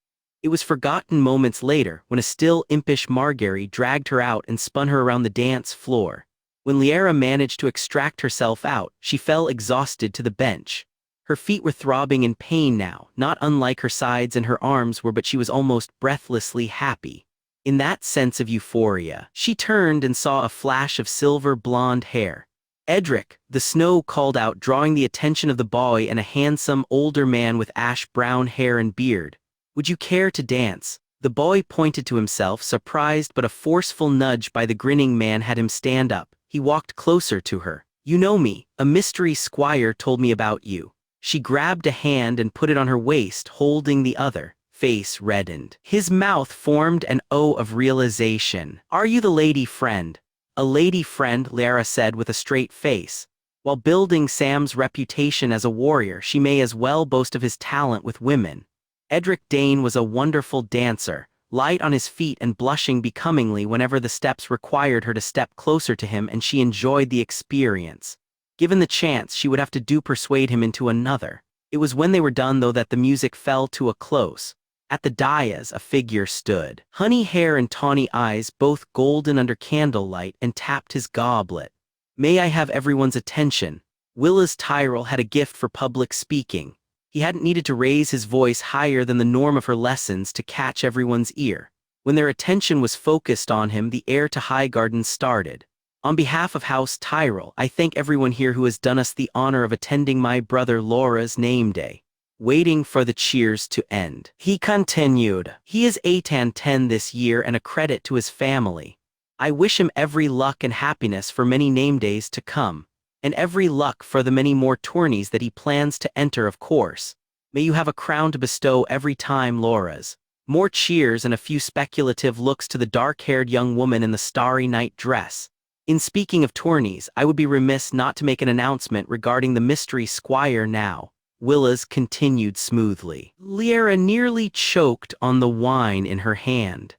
It was forgotten moments later when a still impish Margaery dragged her out and spun her around the dance floor. When Lyanna managed to extract herself out, she fell exhausted to the bench. Her feet were throbbing in pain now, not unlike her sides and her arms were, but she was almost breathlessly happy. In that sense of euphoria, she turned and saw a flash of silver blonde hair. "Edric," the snow called out, drawing the attention of the boy and a handsome older man with ash-brown hair and beard. "Would you care to dance?" The boy pointed to himself, surprised, but a forceful nudge by the grinning man had him stand up. He walked closer to her. "You know me. A mystery squire told me about you." She grabbed a hand and put it on her waist, holding the other. Face reddened. His mouth formed an O of realization. "Are you the lady friend?" "A lady friend," Lyanna said with a straight face. While building Sam's reputation as a warrior, she may as well boast of his talent with women. Edric Dane was a wonderful dancer, light on his feet and blushing becomingly whenever the steps required her to step closer to him, and she enjoyed the experience. Given the chance, she would have to persuade him into another. It was when they were done, though, that the music fell to a close. At the dais, a figure stood. Honey hair and tawny eyes, both golden under candlelight, and tapped his goblet. "May I have everyone's attention?" Willas Tyrell had a gift for public speaking. He hadn't needed to raise his voice higher than the norm of her lessons to catch everyone's ear. When their attention was focused on him, the heir to Highgarden started. "On behalf of House Tyrell, I thank everyone here who has done us the honor of attending my brother Laura's name day." Waiting for the cheers to end, he continued. "He is 8-10 this year and a credit to his family. I wish him every luck and happiness for many name days to come. And every luck for the many more tourneys that he plans to enter, of course. May you have a crown to bestow every time, Laura's." More cheers and a few speculative looks to the dark-haired young woman in the starry night dress. "In speaking of tourneys, I would be remiss not to make an announcement regarding the mystery squire now," Willas continued smoothly. Lyanna nearly choked on the wine in her hand.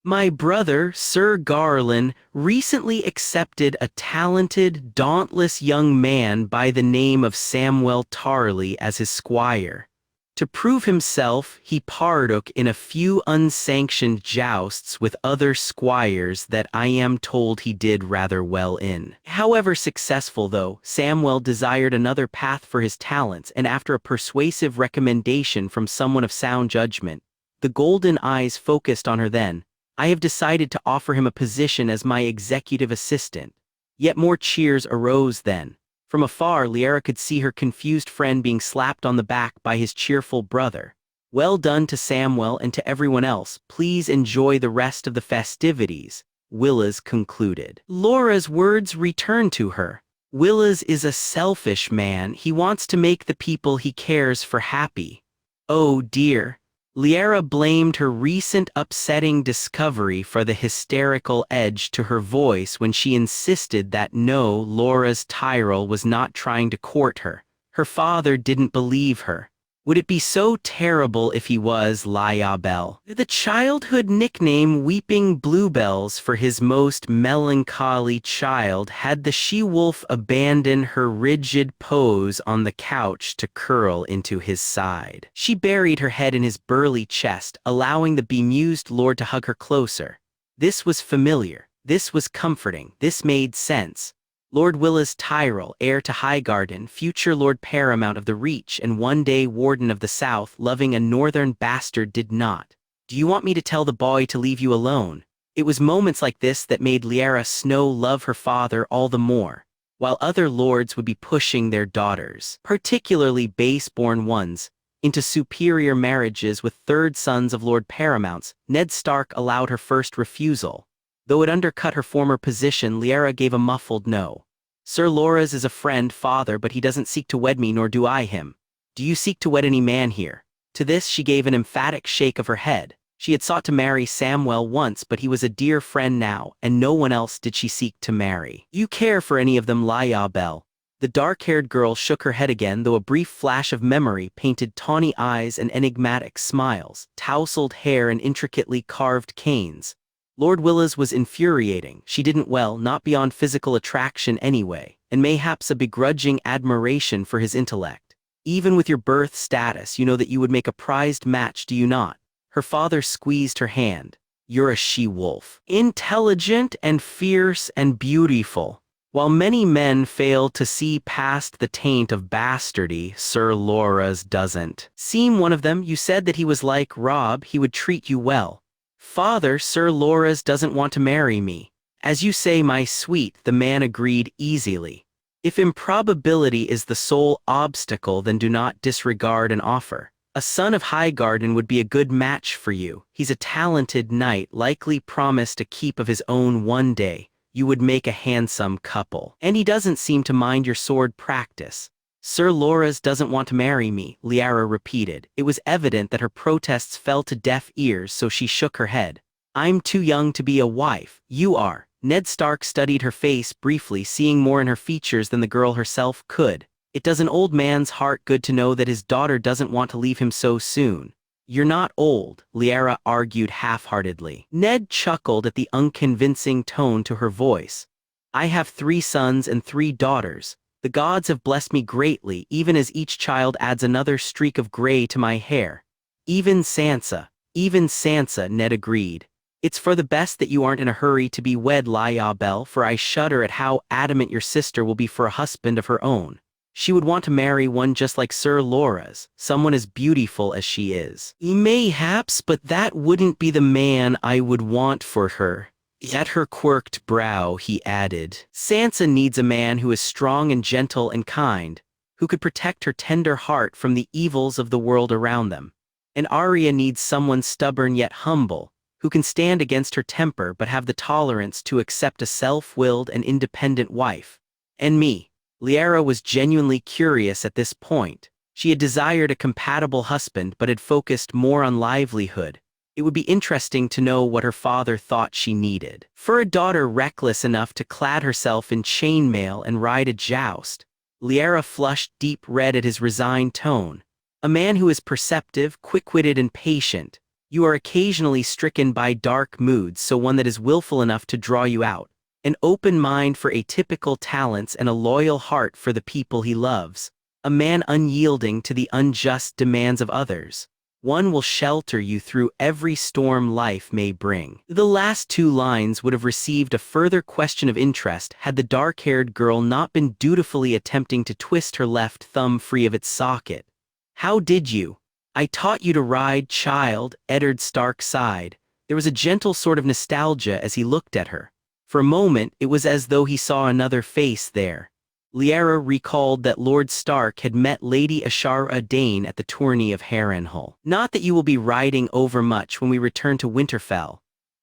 "My brother, Sir Garland, recently accepted a talented, dauntless young man by the name of Samwell Tarly as his squire. To prove himself, he partook in a few unsanctioned jousts with other squires that I am told he did rather well in. However successful, though, Samwell desired another path for his talents, and after a persuasive recommendation from someone of sound judgment," the golden eyes focused on her then, I have decided to offer him a position as my executive assistant. Yet more cheers arose then. From afar, Lyanna could see her confused friend being slapped on the back by his cheerful brother. Well done to Samwell and to everyone else. Please enjoy the rest of the festivities, Willas concluded. Laura's words returned to her. Willas is a selfish man. He wants to make the people he cares for happy. Oh dear. Lyanna blamed her recent upsetting discovery for the hysterical edge to her voice when she insisted that no, Willas Tyrell was not trying to court her. Her father didn't believe her. Would it be so terrible if he was, Lyanna? The childhood nickname Weeping Bluebells for his most melancholy child had the she-wolf abandon her rigid pose on the couch to curl into his side. She buried her head in his burly chest, allowing the bemused lord to hug her closer. This was familiar. This was comforting. This made sense. Lord Willas Tyrell, heir to Highgarden, future Lord Paramount of the Reach and one day Warden of the South, loving a northern bastard did not. Do you want me to tell the boy to leave you alone? It was moments like this that made Lyanna Snow love her father all the more, while other lords would be pushing their daughters, particularly base-born ones, into superior marriages with third sons of Lord Paramounts. Ned Stark allowed her first refusal. Though it undercut her former position, Lyanna gave a muffled no. Sir Loras is a friend, father, but he doesn't seek to wed me, nor do I him. Do you seek to wed any man here? To this she gave an emphatic shake of her head. She had sought to marry Samwell once, but he was a dear friend now, and no one else did she seek to marry. You care for any of them, Lyanna? The dark-haired girl shook her head again, though a brief flash of memory painted tawny eyes and enigmatic smiles, tousled hair and intricately carved canes. Lord Willas was infuriating. She didn't, well, not beyond physical attraction anyway, and mayhaps a begrudging admiration for his intellect. Even with your birth status, you know that you would make a prized match, do you not? Her father squeezed her hand. You're a she-wolf. Intelligent and fierce and beautiful. While many men fail to see past the taint of bastardy, Sir Loras doesn't. Seem one of them. You said that he was like Rob, he would treat you well. Father, Sir Loras doesn't want to marry me. As you say, my sweet, the man agreed easily. If improbability is the sole obstacle, then do not disregard an offer. A son of Highgarden would be a good match for you. He's a talented knight, likely promised a keep of his own one day. You would make a handsome couple. And he doesn't seem to mind your sword practice. Sir Loras doesn't want to marry me, Lyanna repeated. It was evident that her protests fell to deaf ears, so she shook her head. I'm too young to be a wife. You are. Ned Stark studied her face briefly, seeing more in her features than the girl herself could. It does an old man's heart good to know that his daughter doesn't want to leave him so soon. You're not old, Lyanna argued half-heartedly. Ned chuckled at the unconvincing tone to her voice. I have 3 sons and 3 daughters. The gods have blessed me greatly, even as each child adds another streak of gray to my hair. Even Sansa, Ned agreed. It's for the best that you aren't in a hurry to be wed, Lyanna, for I shudder at how adamant your sister will be for a husband of her own. She would want to marry one just like Sir Loras, someone as beautiful as she is. Mayhaps, but that wouldn't be the man I would want for her. At her quirked brow, he added, Sansa needs a man who is strong and gentle and kind, who could protect her tender heart from the evils of the world around them. And Arya needs someone stubborn yet humble, who can stand against her temper but have the tolerance to accept a self-willed and independent wife. And me. Lyanna was genuinely curious at this point. She had desired a compatible husband but had focused more on livelihood. It would be interesting to know what her father thought she needed. For a daughter reckless enough to clad herself in chainmail and ride a joust, Lyanna flushed deep red at his resigned tone. A man who is perceptive, quick-witted and patient. You are occasionally stricken by dark moods, so one that is willful enough to draw you out. An open mind for atypical talents and a loyal heart for the people he loves. A man unyielding to the unjust demands of others. One will shelter you through every storm life may bring. The last 2 lines would have received a further question of interest had the dark-haired girl not been dutifully attempting to twist her left thumb free of its socket. How did you? I taught you to ride, child, Eddard Stark sighed. There was a gentle sort of nostalgia as he looked at her. For a moment, it was as though he saw another face there. Lyanna recalled that Lord Stark had met Lady Ashara Dane at the tourney of Harrenhal. Not that you will be riding over much when we return to Winterfell.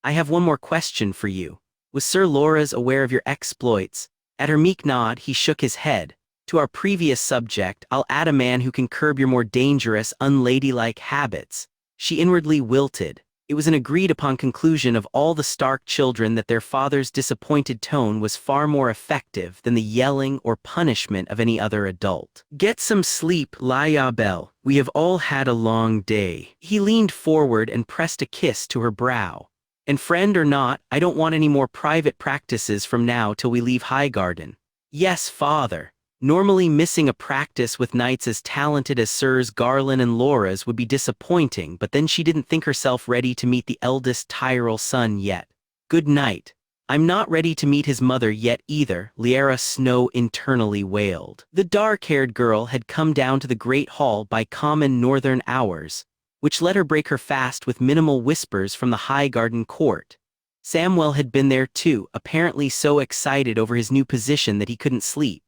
I have one more question for you. Was Sir Loras aware of your exploits? At her meek nod, he shook his head. To our previous subject, I'll add a man who can curb your more dangerous, unladylike habits. She inwardly wilted. It was an agreed-upon conclusion of all the Stark children that their father's disappointed tone was far more effective than the yelling or punishment of any other adult. Get some sleep, Lyabel. We have all had a long day. He leaned forward and pressed a kiss to her brow. And friend or not, I don't want any more private practices from now till we leave Highgarden. Yes, father. Normally missing a practice with knights as talented as Sirs Garland and Loras would be disappointing, but then she didn't think herself ready to meet the eldest Tyrell son yet. Good night. I'm not ready to meet his mother yet either, Lyanna Snow internally wailed. The dark-haired girl had come down to the Great Hall by common northern hours, which let her break her fast with minimal whispers from the Highgarden court. Samwell had been there too, apparently so excited over his new position that he couldn't sleep.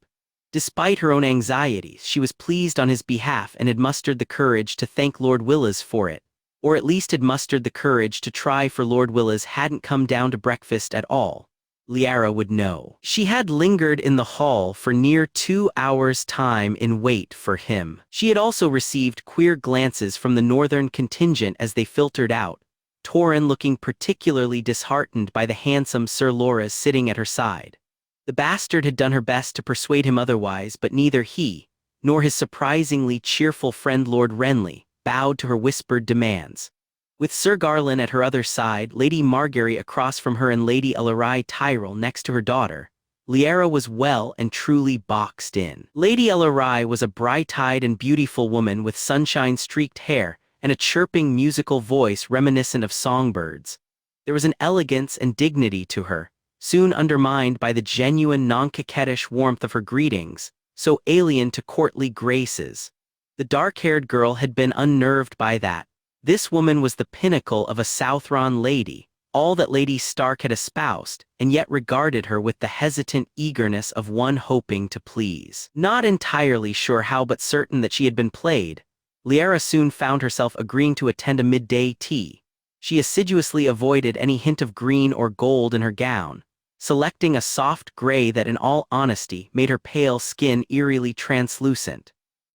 Despite her own anxieties, she was pleased on his behalf and had mustered the courage to thank Lord Willas for it, or at least had mustered the courage to try, for Lord Willas hadn't come down to breakfast at all. Lyanna would know. She had lingered in the hall for near 2 hours' time in wait for him. She had also received queer glances from the northern contingent as they filtered out, Torrhen looking particularly disheartened by the handsome Sir Loras sitting at her side. The bastard had done her best to persuade him otherwise, but neither he, nor his surprisingly cheerful friend Lord Renly, bowed to her whispered demands. With Sir Garland at her other side, Lady Margaery across from her and Lady Ellery Tyrell next to her daughter, Lyanna was well and truly boxed in. Lady Ellery was a bright-eyed and beautiful woman with sunshine-streaked hair and a chirping musical voice reminiscent of songbirds. There was an elegance and dignity to her, soon undermined by the genuine non-coquettish warmth of her greetings, so alien to courtly graces. The dark-haired girl had been unnerved by that. This woman was the pinnacle of a Southron lady, all that Lady Stark had espoused, and yet regarded her with the hesitant eagerness of one hoping to please. Not entirely sure how, but certain that she had been played, Lyanna soon found herself agreeing to attend a midday tea. She assiduously avoided any hint of green or gold in her gown, selecting a soft gray that in all honesty made her pale skin eerily translucent.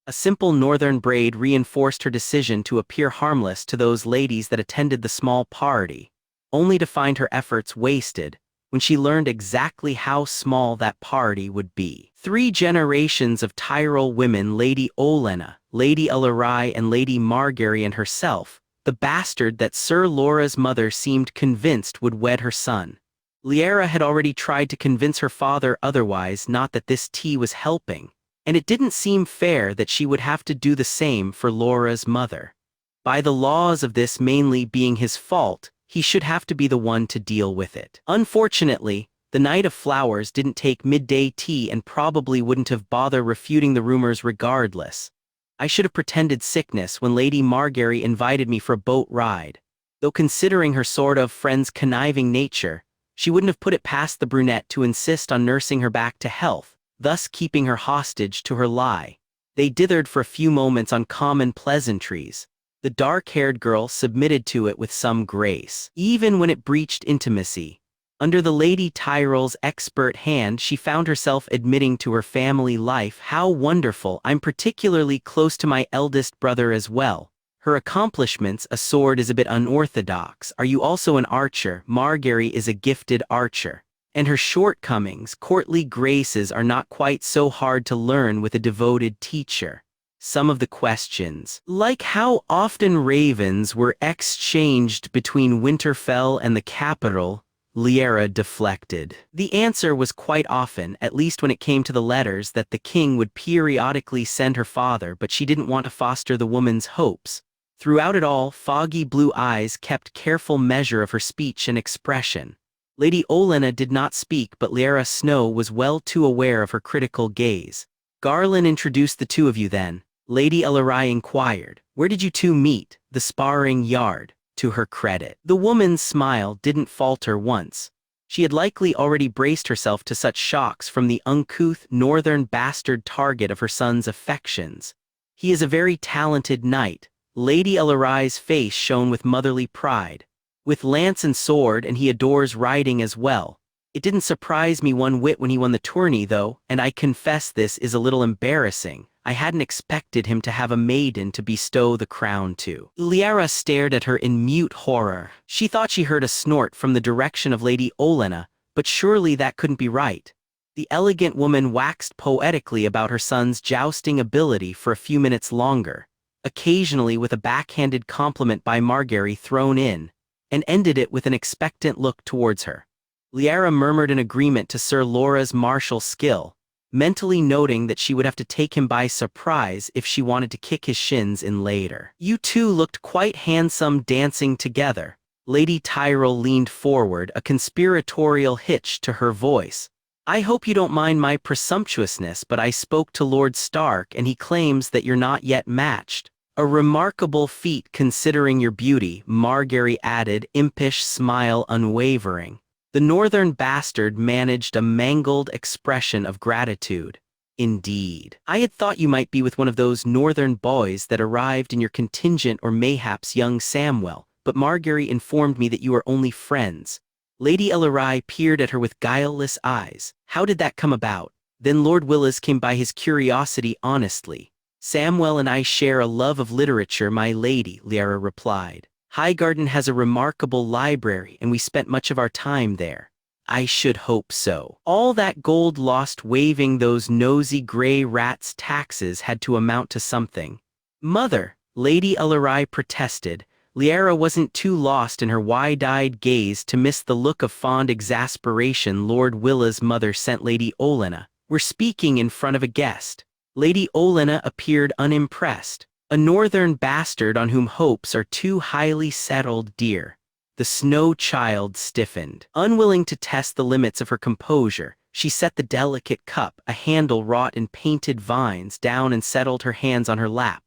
A simple northern braid reinforced her decision to appear harmless to those ladies that attended the small party, only to find her efforts wasted when she learned exactly how small that party would be. 3 generations of Tyrell women, Lady Olenna, Lady Ellery and Lady Margaery and herself, the bastard that Sir Loras' mother seemed convinced would wed her son. Lyanna had already tried to convince her father otherwise, not that this tea was helping, and it didn't seem fair that she would have to do the same for Loras' mother. By the laws of this mainly being his fault, he should have to be the one to deal with it. Unfortunately, the Knight of Flowers didn't take midday tea and probably wouldn't have bothered refuting the rumors regardless. I should have pretended sickness when Lady Margaery invited me for a boat ride, though considering her sort of friend's conniving nature, she wouldn't have put it past the brunette to insist on nursing her back to health, thus keeping her hostage to her lie. They dithered for a few moments on common pleasantries. The dark-haired girl submitted to it with some grace, even when it breached intimacy. Under the Lady Tyrell's expert hand, she found herself admitting to her family life, "How wonderful, I'm particularly close to my eldest brother as well. Her accomplishments, a sword is a bit unorthodox. Are you also an archer? Margaery is a gifted archer. And her shortcomings, courtly graces, are not quite so hard to learn with a devoted teacher." Some of the questions, like how often ravens were exchanged between Winterfell and the capital, Lyanna deflected. The answer was quite often, at least when it came to the letters that the king would periodically send her father, but she didn't want to foster the woman's hopes. Throughout it all, foggy blue eyes kept careful measure of her speech and expression. Lady Olenna did not speak, but Lyanna Snow was well too aware of her critical gaze. "Garland introduced the 2 of you then?" Lady Ellery inquired. "Where did you 2 meet?" "The sparring yard. to her credit. The woman's smile didn't falter once. She had likely already braced herself to such shocks from the uncouth northern bastard target of her son's affections. He is a very talented knight. Lady Elorai's face shone with motherly pride. With lance and sword, and he adores riding as well. It didn't surprise me one whit when he won the tourney, though, and I confess this is a little embarrassing. I hadn't expected him to have a maiden to bestow the crown to. Lyanna stared at her in mute horror. She thought she heard a snort from the direction of Lady Olenna, but surely that couldn't be right. The elegant woman waxed poetically about her son's jousting ability for a few minutes longer, occasionally with a backhanded compliment by Margaery thrown in, and ended it with an expectant look towards her. Lyanna murmured an agreement to Sir Lora's martial skill, mentally noting that she would have to take him by surprise if she wanted to kick his shins in later. "You two looked quite handsome dancing together." Lady Tyrell leaned forward, a conspiratorial hitch to her voice. "I hope you don't mind my presumptuousness, but I spoke to Lord Stark and he claims that you're not yet matched." "A remarkable feat considering your beauty," Margaery added, impish smile unwavering. The northern bastard managed a mangled expression of gratitude. "Indeed. I had thought you might be with one of those northern boys that arrived in your contingent, or mayhaps young Samwell, but Margaery informed me that you are only friends." Lady Elorai peered at her with guileless eyes. "How did that come about?" Then Lord Willas came by his curiosity honestly. "Samwell and I share a love of literature, my lady," Lyanna replied. "Highgarden has a remarkable library, and we spent much of our time there." "I should hope so. All that gold lost waving those nosy gray rats' taxes had to amount to something." "Mother," Lady Elorai protested. Lyanna wasn't too lost in her wide-eyed gaze to miss the look of fond exasperation Lord Willas' mother sent Lady Olenna. "We're speaking in front of a guest." Lady Olenna appeared unimpressed. "A northern bastard on whom hopes are too highly settled, dear." The snow child stiffened. Unwilling to test the limits of her composure, she set the delicate cup, a handle wrought in painted vines, down and settled her hands on her lap.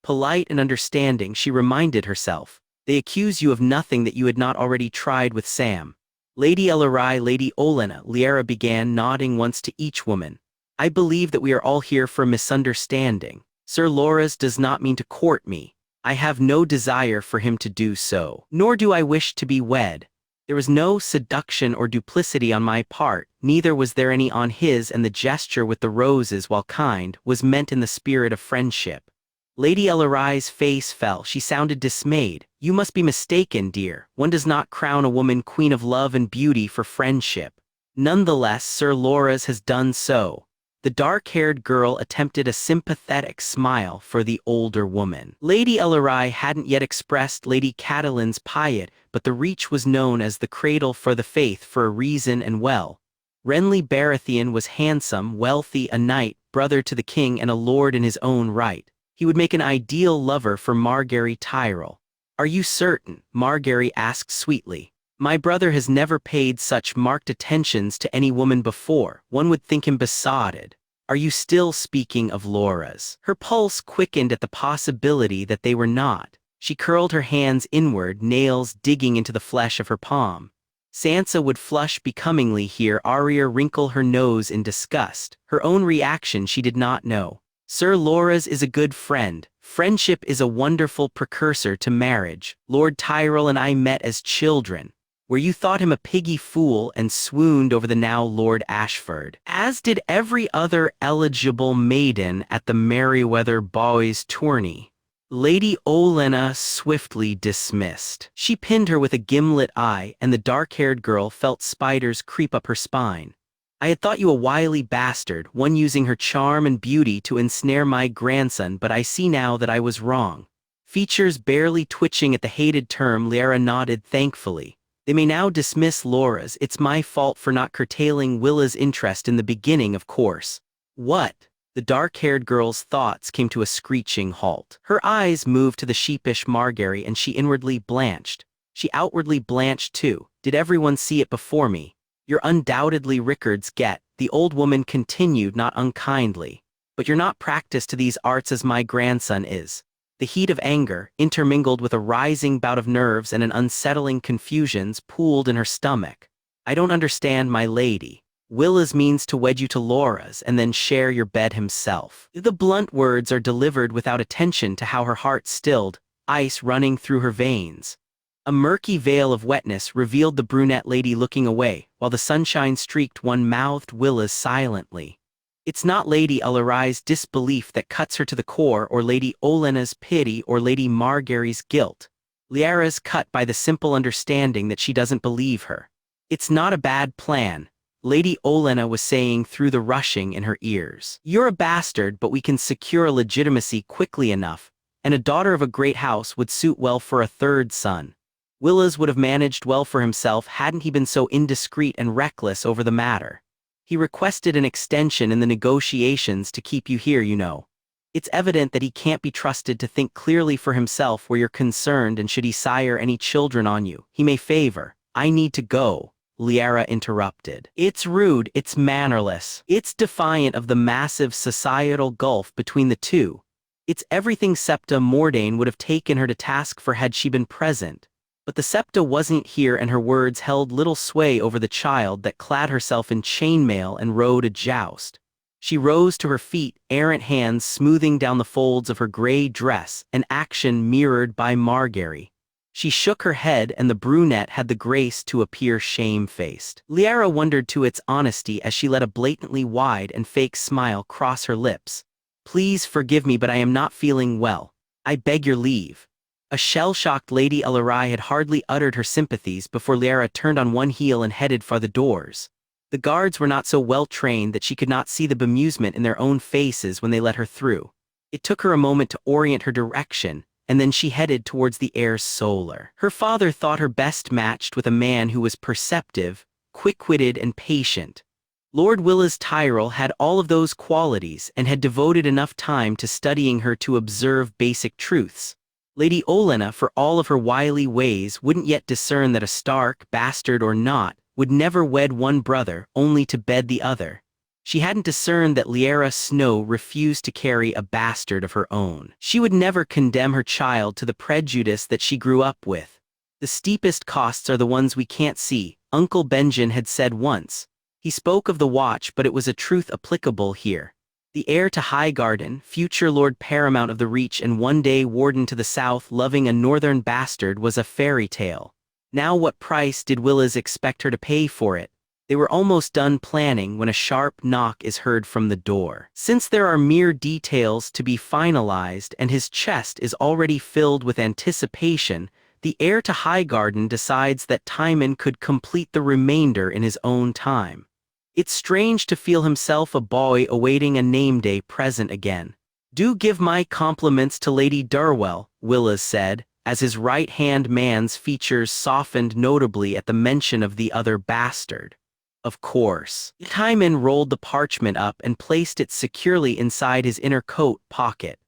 Polite and understanding, she reminded herself, "They accuse you of nothing that you had not already tried with Sam." "Lady Elorai, Lady Olenna," Lyanna began, nodding once to each woman. "I believe that we are all here for a misunderstanding. Sir Loras does not mean to court me. I have no desire for him to do so. Nor do I wish to be wed. There was no seduction or duplicity on my part, neither was there any on his, and the gesture with the roses, while kind, was meant in the spirit of friendship." Lady Elorai's face fell. She sounded dismayed. "You must be mistaken, dear. One does not crown a woman queen of love and beauty for friendship." "Nonetheless, Sir Loras has done so." The dark-haired girl attempted a sympathetic smile for the older woman. Lady Elorai hadn't yet expressed Lady Catelyn's piety, but the Reach was known as the cradle for the faith for a reason, and well. Renly Baratheon was handsome, wealthy, a knight, brother to the king, and a lord in his own right. He would make an ideal lover for Margaery Tyrell. "Are you certain?" Margaery asked sweetly. "My brother has never paid such marked attentions to any woman before. One would think him besotted." "Are you still speaking of Loras?" Her pulse quickened at the possibility that they were not. She curled her hands inward, nails digging into the flesh of her palm. Sansa would flush becomingly here. Arya wrinkled her nose in disgust. Her own reaction she did not know. "Sir Loras is a good friend. Friendship is a wonderful precursor to marriage. Lord Tyrell and I met as children, where you thought him a piggy fool and swooned over the now Lord Ashford, as did every other eligible maiden at the Merryweather Boys' tourney." Lady Olenna swiftly dismissed. She pinned her with a gimlet eye, and the dark-haired girl felt spiders creep up her spine. "I had thought you a wily bastard, one using her charm and beauty to ensnare my grandson, but I see now that I was wrong." Features barely twitching at the hated term, Lyanna nodded thankfully. "They may now dismiss Loras. It's my fault for not curtailing Willa's interest in the beginning, of course." "What?" The dark-haired girl's thoughts came to a screeching halt. Her eyes moved to the sheepish Margaery, and she inwardly blanched. She outwardly blanched too. "Did everyone see it before me?" "You're undoubtedly Rickard's get," the old woman continued, not unkindly. "But you're not practiced to these arts as my grandson is. The heat of anger, intermingled with a rising bout of nerves and an unsettling confusions, pooled in her stomach. "I don't understand, my lady. Willas means to wed you to Laura's and then share your bed himself." The blunt words are delivered without attention to how her heart stilled, ice running through her veins. A murky veil of wetness revealed the brunette lady looking away, while the sunshine streaked one-mouthed Willas silently. It's not Lady Alarai's disbelief that cuts her to the core, or Lady Olenna's pity, or Lady Margaery's guilt. Lyanna's cut by the simple understanding that she doesn't believe her. "It's not a bad plan," Lady Olenna was saying through the rushing in her ears. "You're a bastard, but we can secure a legitimacy quickly enough, and a daughter of a great house would suit well for a third son. Willas would have managed well for himself hadn't he been so indiscreet and reckless over the matter. He requested an extension in the negotiations to keep you here, you know. It's evident that he can't be trusted to think clearly for himself where you're concerned, and should he sire any children on you, he may favor." "I need to go," Lyanna interrupted. "It's rude, it's mannerless, it's defiant of the massive societal gulf between the two. It's everything Septa Mordane would have taken her to task for had she been present. But the Septa wasn't here, and her words held little sway over the child that clad herself in chainmail and rode a joust." She rose to her feet, errant hands smoothing down the folds of her gray dress, an action mirrored by Margaery. She shook her head, and the brunette had the grace to appear shamefaced. Lyanna wondered to its honesty as she let a blatantly wide and fake smile cross her lips. "Please forgive me, but I am not feeling well. I beg your leave." A shell-shocked Lady Alarai had hardly uttered her sympathies before Lyanna turned on one heel and headed for the doors. The guards were not so well trained that she could not see the bemusement in their own faces when they let her through. It took her a moment to orient her direction, and then she headed towards the heir Solar. Her father thought her best matched with a man who was perceptive, quick-witted, and patient. Lord Willas Tyrell had all of those qualities and had devoted enough time to studying her to observe basic truths. Lady Olenna, for all of her wily ways, wouldn't yet discern that a Stark, bastard or not, would never wed one brother only to bed the other. She hadn't discerned that Lyanna Snow refused to carry a bastard of her own. She would never condemn her child to the prejudice that she grew up with. "The steepest costs are the ones we can't see," Uncle Benjen had said once. He spoke of the watch, but it was a truth applicable here. The heir to Highgarden, future Lord Paramount of the Reach and one day warden to the south, loving a northern bastard, was a fairy tale. Now what price did Willas expect her to pay for it? They were almost done planning when a sharp knock is heard from the door. Since there are mere details to be finalized and his chest is already filled with anticipation, the heir to Highgarden decides that Tymon could complete the remainder in his own time. It's strange to feel himself a boy awaiting a name day present again. "Do give my compliments to Lady Durwell," Willas said, as his right-hand man's features softened notably at the mention of the other bastard. "Of course." Tymon rolled the parchment up and placed it securely inside his inner coat pocket.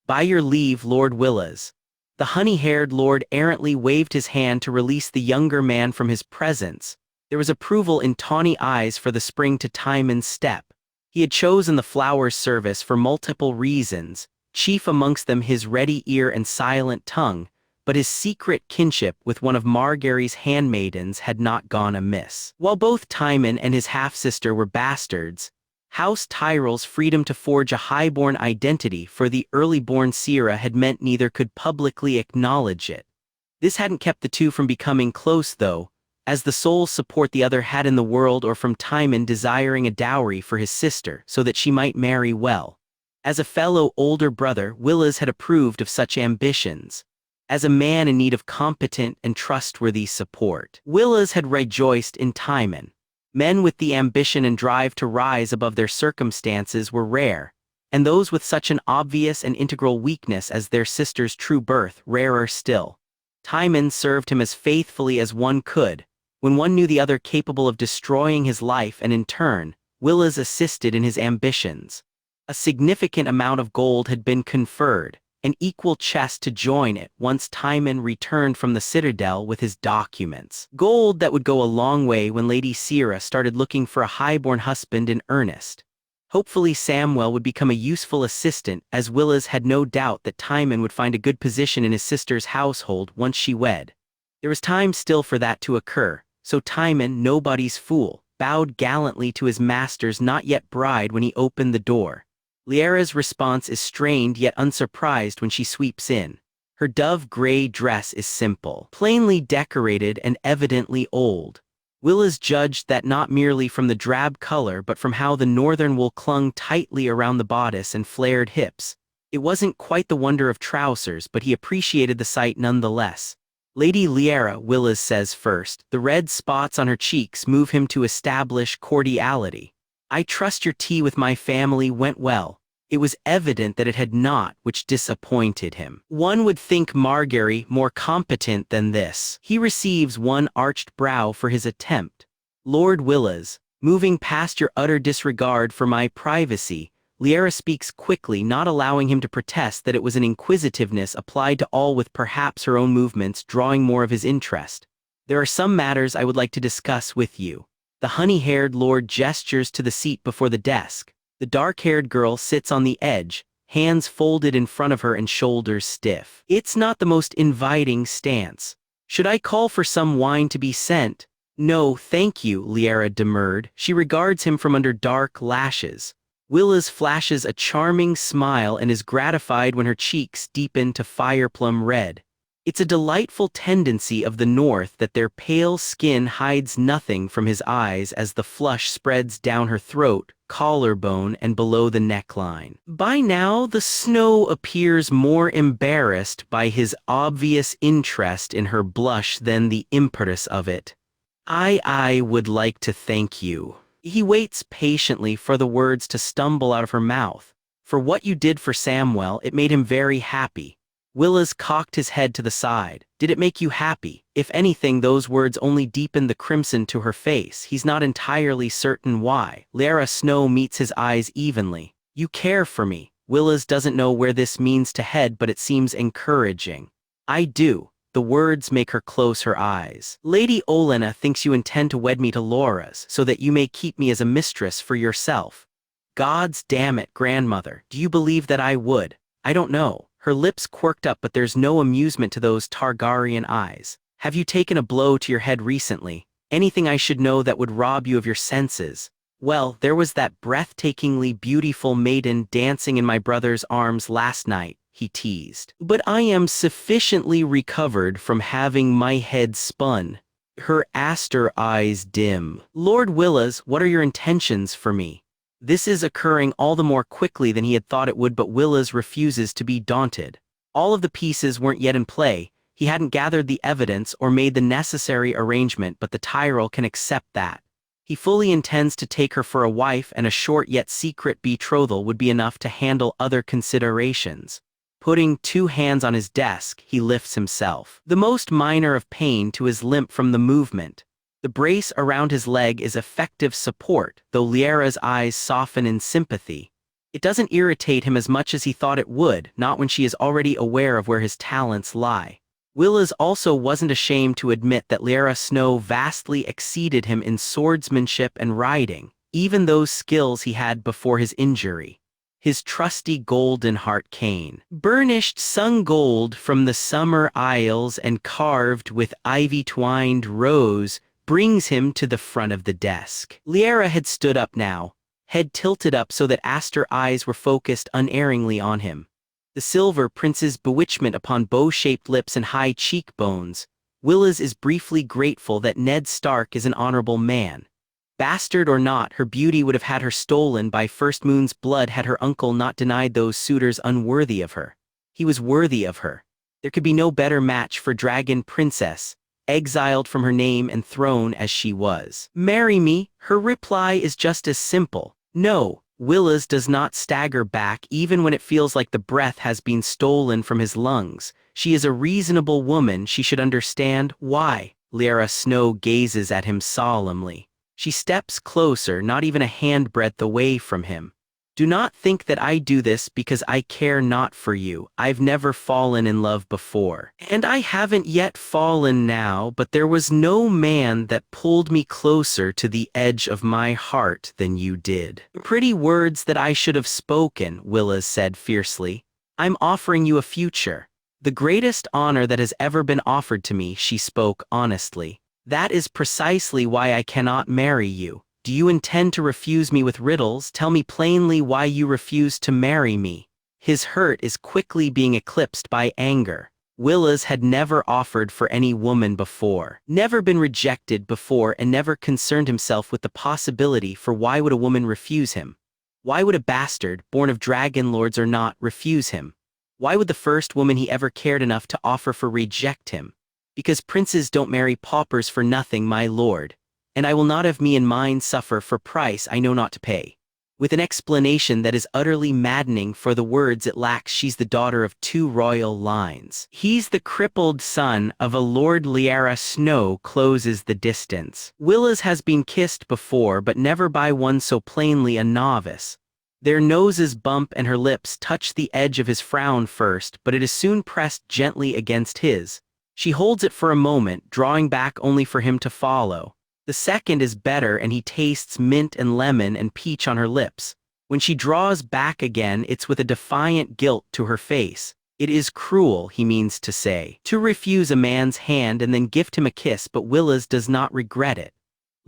"By your leave, Lord Willas." The honey-haired lord errantly waved his hand to release the younger man from his presence. There was approval in tawny eyes for the spring to Tymon's step. He had chosen the Flowers service for multiple reasons, chief amongst them his ready ear and silent tongue, but his secret kinship with one of Margaery's handmaidens had not gone amiss. While both Tymon and his half-sister were bastards, House Tyrell's freedom to forge a highborn identity for the early-born Sierra had meant neither could publicly acknowledge it. This hadn't kept the two from becoming close, though, as the sole support the other had in the world, or from Tymon desiring a dowry for his sister so that she might marry well. As a fellow older brother, Willas had approved of such ambitions. As a man in need of competent and trustworthy support, Willas had rejoiced in Tymon. Men with the ambition and drive to rise above their circumstances were rare, and those with such an obvious and integral weakness as their sister's true birth rarer still. Tymon served him as faithfully as one could, when one knew the other capable of destroying his life, and in turn, Willas assisted in his ambitions. A significant amount of gold had been conferred, an equal chest to join it once Tymon returned from the Citadel with his documents. Gold that would go a long way when Lady Sierra started looking for a highborn husband in earnest. Hopefully Samwell would become a useful assistant, as Willas had no doubt that Timon would find a good position in his sister's household once she wed. There was time still for that to occur, so Timon, nobody's fool, bowed gallantly to his master's not-yet bride when he opened the door. Lyanna's response is strained yet unsurprised when she sweeps in. Her dove-gray dress is simple, plainly decorated and evidently old. Willas judged that not merely from the drab color but from how the northern wool clung tightly around the bodice and flared hips. It wasn't quite the wonder of trousers, but he appreciated the sight nonetheless. Lady Lyanna, Willas says first, the red spots on her cheeks move him to establish cordiality. I trust your tea with my family went well. It was evident that it had not, which disappointed him. One would think Margaery more competent than this. He receives one arched brow for his attempt. Lord Willas, moving past your utter disregard for my privacy, Lyanna speaks quickly, not allowing him to protest that it was an inquisitiveness applied to all, with perhaps her own movements drawing more of his interest. There are some matters I would like to discuss with you. The honey-haired lord gestures to the seat before the desk. The dark-haired girl sits on the edge, hands folded in front of her and shoulders stiff. It's not the most inviting stance. Should I call for some wine to be sent? No, thank you, Lyanna demurred. She regards him from under dark lashes. Willas flashes a charming smile and is gratified when her cheeks deepen to fire-plum red. It's a delightful tendency of the North that their pale skin hides nothing from his eyes as the flush spreads down her throat, collarbone, and below the neckline. By now, the Snow appears more embarrassed by his obvious interest in her blush than the impetus of it. I would like to thank you. He waits patiently for the words to stumble out of her mouth. For what you did for Samwell, it made him very happy. Willas cocked his head to the side. Did it make you happy? If anything, those words only deepened the crimson to her face. He's not entirely certain why. Lyanna Snow meets his eyes evenly. You care for me. Willas doesn't know where this means to head, but it seems encouraging. I do. The words make her close her eyes. Lady Olenna thinks you intend to wed me to Loras, so that you may keep me as a mistress for yourself. Gods damn it, grandmother, do you believe that I would? I don't know. Her lips quirked up, but there's no amusement to those Targaryen eyes. Have you taken a blow to your head recently? Anything I should know that would rob you of your senses? Well, there was that breathtakingly beautiful maiden dancing in my brother's arms last night, he teased. But I am sufficiently recovered from having my head spun. Her aster eyes dim. Lord Willas, what are your intentions for me? This is occurring all the more quickly than he had thought it would, but Willas refuses to be daunted. All of the pieces weren't yet in play. He hadn't gathered the evidence or made the necessary arrangement, but the Tyrell can accept that. He fully intends to take her for a wife, and a short yet secret betrothal would be enough to handle other considerations. Putting two hands on his desk, he lifts himself, the most minor of pain to his limp from the movement. The brace around his leg is effective support, though Lyanna's eyes soften in sympathy. It doesn't irritate him as much as he thought it would, not when she is already aware of where his talents lie. Willas also wasn't ashamed to admit that Lyanna Snow vastly exceeded him in swordsmanship and riding, even those skills he had before his injury. His trusty golden heart cane, burnished sun gold from the summer isles and carved with ivy-twined rose, brings him to the front of the desk. Lyanna had stood up now, head tilted up so that aster eyes were focused unerringly on him. The Silver Prince's bewitchment upon bow-shaped lips and high cheekbones. Willas is briefly grateful that Ned Stark is an honorable man. Bastard or not, her beauty would have had her stolen by First Moon's blood had her uncle not denied those suitors unworthy of her. He was worthy of her. There could be no better match for Dragon Princess, exiled from her name and throne as she was. Marry me? Her reply is just as simple. No. Willas does not stagger back even when it feels like the breath has been stolen from his lungs. She is a reasonable woman, she should understand why. Lyanna Snow gazes at him solemnly. She steps closer, not even a handbreadth away from him. Do not think that I do this because I care not for you. I've never fallen in love before. And I haven't yet fallen now, but there was no man that pulled me closer to the edge of my heart than you did. Pretty words that I should have spoken, Willas said fiercely. I'm offering you a future. The greatest honor that has ever been offered to me, she spoke honestly. That is precisely why I cannot marry you. Do you intend to refuse me with riddles? Tell me plainly why you refuse to marry me. His hurt is quickly being eclipsed by anger. Willas had never offered for any woman before, never been rejected before, and never concerned himself with the possibility for why would a woman refuse him? Why would a bastard, born of dragon lords or not, refuse him? Why would the first woman he ever cared enough to offer for reject him? Because princes don't marry paupers for nothing, my lord. And I will not have me and mine suffer for price I know not to pay. With an explanation that is utterly maddening for the words it lacks, she's the daughter of 2 royal lines. He's the crippled son of a Lord Lyanna Snow closes the distance. Willas has been kissed before, but never by one so plainly a novice. Their noses bump and her lips touch the edge of his frown first, but it is soon pressed gently against his. She holds it for a moment, drawing back only for him to follow. The second is better, and he tastes mint and lemon and peach on her lips. When she draws back again, it's with a defiant guilt to her face. It is cruel, he means to say, to refuse a man's hand and then gift him a kiss, but Willas does not regret it.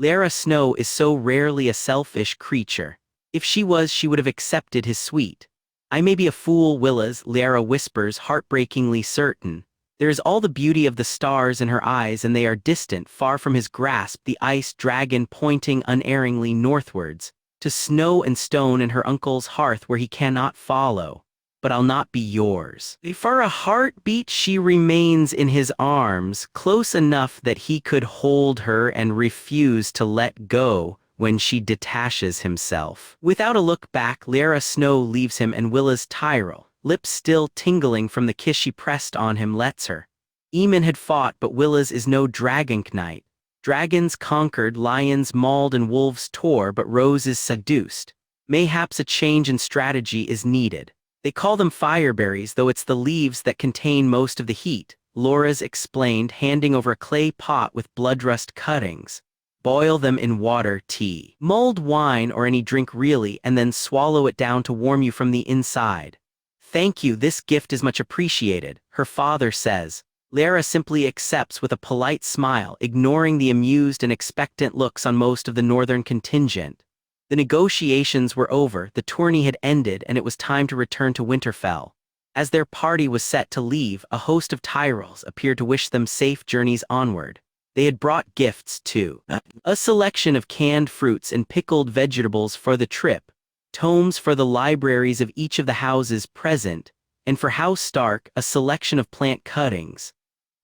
Lyanna Snow is so rarely a selfish creature. If she was, she would have accepted his sweet. I may be a fool, Willas, Lyanna whispers, heartbreakingly certain. There is all the beauty of the stars in her eyes, and they are distant, far from his grasp, the ice dragon pointing unerringly northwards, to snow and stone and her uncle's hearth where he cannot follow. But I'll not be yours. For a heartbeat she remains in his arms, close enough that he could hold her and refuse to let go when she detaches himself. Without a look back, Lyanna Snow leaves him, and Willas Tyrell, lips still tingling from the kiss she pressed on him, lets her. Aemon had fought, but Willas is no dragon knight. Dragons conquered, lions mauled, and wolves tore, but Rose is seduced. Mayhaps a change in strategy is needed. They call them fireberries, though it's the leaves that contain most of the heat, Loras explained, handing over a clay pot with bloodrust cuttings. Boil them in water, tea, mulled wine, or any drink really, and then swallow it down to warm you from the inside. Thank you, this gift is much appreciated, her father says. Lyanna simply accepts with a polite smile, ignoring the amused and expectant looks on most of the northern contingent. The negotiations were over, the tourney had ended, and it was time to return to Winterfell. As their party was set to leave, a host of Tyrells appeared to wish them safe journeys onward. They had brought gifts too. A selection of canned fruits and pickled vegetables for the trip, tomes for the libraries of each of the houses present, and for House Stark, a selection of plant cuttings.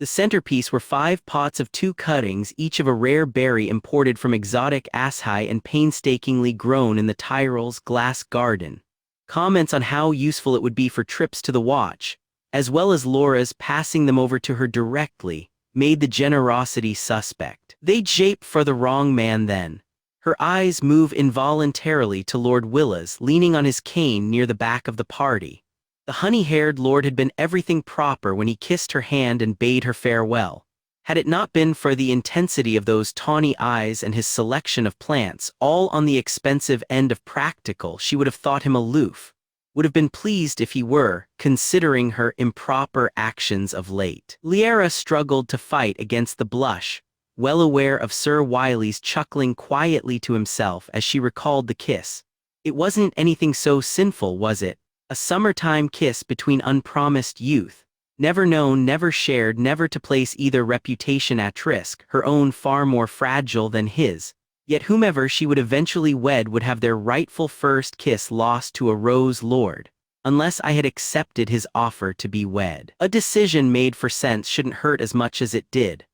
The centerpiece were 5 pots of 2 cuttings, each of a rare berry imported from exotic Asshai and painstakingly grown in the Tyrell's glass garden. Comments on how useful it would be for trips to the Watch, as well as Loras passing them over to her directly, made the generosity suspect. They jape for the wrong man then. Her eyes move involuntarily to Lord Willas, leaning on his cane near the back of the party. The honey-haired lord had been everything proper when he kissed her hand and bade her farewell. Had it not been for the intensity of those tawny eyes and his selection of plants, all on the expensive end of practical, she would have thought him aloof. Would have been pleased if he were, considering her improper actions of late. Lyanna struggled to fight against the blush, well aware of Sir Wiley's chuckling quietly to himself as she recalled the kiss. It wasn't anything so sinful, was it? A summertime kiss between unpromised youth. Never known, never shared, never to place either reputation at risk, her own far more fragile than his. Yet whomever she would eventually wed would have their rightful first kiss lost to a Rose Lord, unless I had accepted his offer to be wed. A decision made for sense shouldn't hurt as much as it did.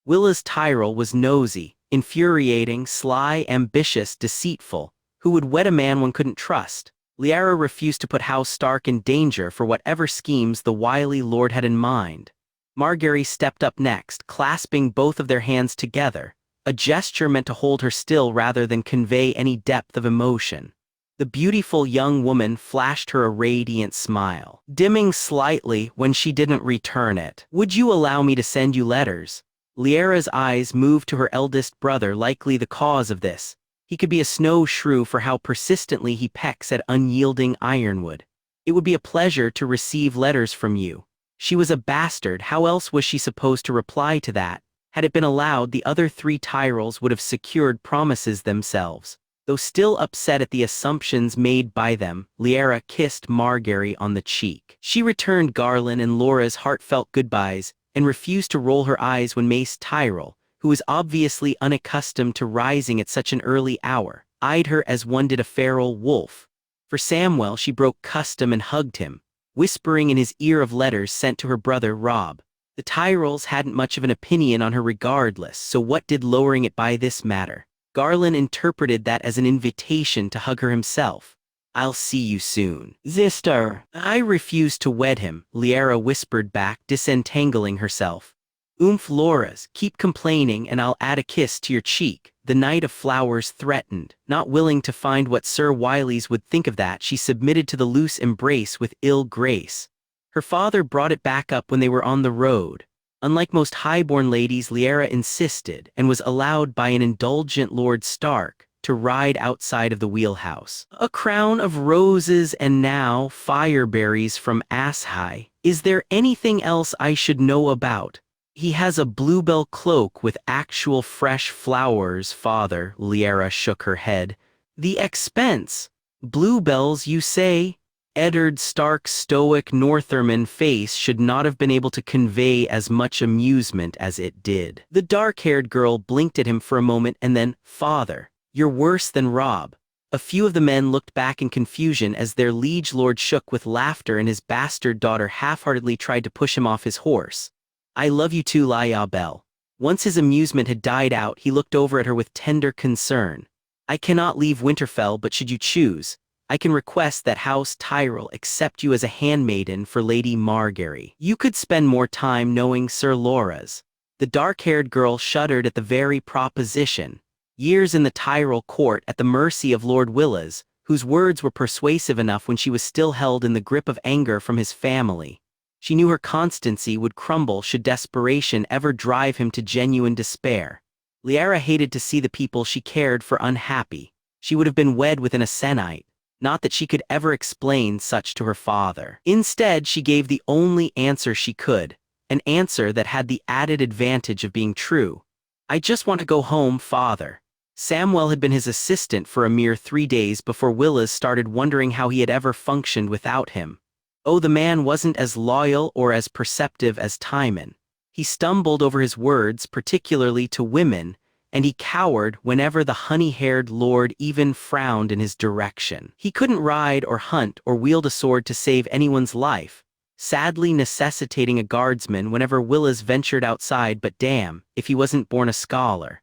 Willas Tyrell was nosy, infuriating, sly, ambitious, deceitful, who would wed a man one couldn't trust. Lyanna refused to put House Stark in danger for whatever schemes the wily lord had in mind. Margaery stepped up next, clasping both of their hands together, a gesture meant to hold her still rather than convey any depth of emotion. The beautiful young woman flashed her a radiant smile, dimming slightly when she didn't return it. "Would you allow me to send you letters?" Lyanna's eyes moved to her eldest brother, likely the cause of this. He could be a snow shrew for how persistently he pecks at unyielding ironwood. "It would be a pleasure to receive letters from you." She was a bastard, how else was she supposed to reply to that? Had it been allowed, the other 3 Tyrells would have secured promises themselves. Though still upset at the assumptions made by them, Lyanna kissed Margaery on the cheek. She returned Garland and Laura's heartfelt goodbyes, and refused to roll her eyes when Mace Tyrell, who was obviously unaccustomed to rising at such an early hour, eyed her as one did a feral wolf. For Samwell, she broke custom and hugged him, whispering in his ear of letters sent to her brother Robb. The Tyrells hadn't much of an opinion on her regardless, so what did lowering it by this matter? Garland interpreted that as an invitation to hug her himself. "I'll see you soon, sister." "I refuse to wed him," Lyanna whispered back, disentangling herself. Laura's, keep complaining and I'll add a kiss to your cheek," the Knight of Flowers threatened. Not willing to find what Sir Wylies would think of that, she submitted to the loose embrace with ill grace. Her father brought it back up when they were on the road. Unlike most highborn ladies, Lyanna insisted, and was allowed by an indulgent Lord Stark, to ride outside of the wheelhouse. "A crown of roses and now fireberries from Asshai. Is there anything else I should know about?" "He has a bluebell cloak with actual fresh flowers, father." Lyanna shook her head. "The expense." "Bluebells, you say?" Eddard Stark's stoic Northumberland face should not have been able to convey as much amusement as it did. The dark-haired girl blinked at him for a moment and then, "Father, you're worse than Robb." A few of the men looked back in confusion as their liege lord shook with laughter and his bastard daughter half-heartedly tried to push him off his horse. "I love you too, Lya Bell." Once his amusement had died out, he looked over at her with tender concern. "I cannot leave Winterfell, but should you choose, I can request that House Tyrell accept you as a handmaiden for Lady Margaery. You could spend more time knowing Sir Loras." The dark-haired girl shuddered at the very proposition. Years in the Tyrell court at the mercy of Lord Willas, whose words were persuasive enough when she was still held in the grip of anger from his family. She knew her constancy would crumble should desperation ever drive him to genuine despair. Lyanna hated to see the people she cared for unhappy. She would have been wed with an Ascenite. Not that she could ever explain such to her father. Instead, she gave the only answer she could, an answer that had the added advantage of being true. "I just want to go home, father." Samwell had been his assistant for a mere 3 days before Willas started wondering how he had ever functioned without him. Oh, the man wasn't as loyal or as perceptive as Timon. He stumbled over his words, particularly to women, and he cowered whenever the honey-haired lord even frowned in his direction. He couldn't ride or hunt or wield a sword to save anyone's life, sadly necessitating a guardsman whenever Willas ventured outside, but damn, if he wasn't born a scholar.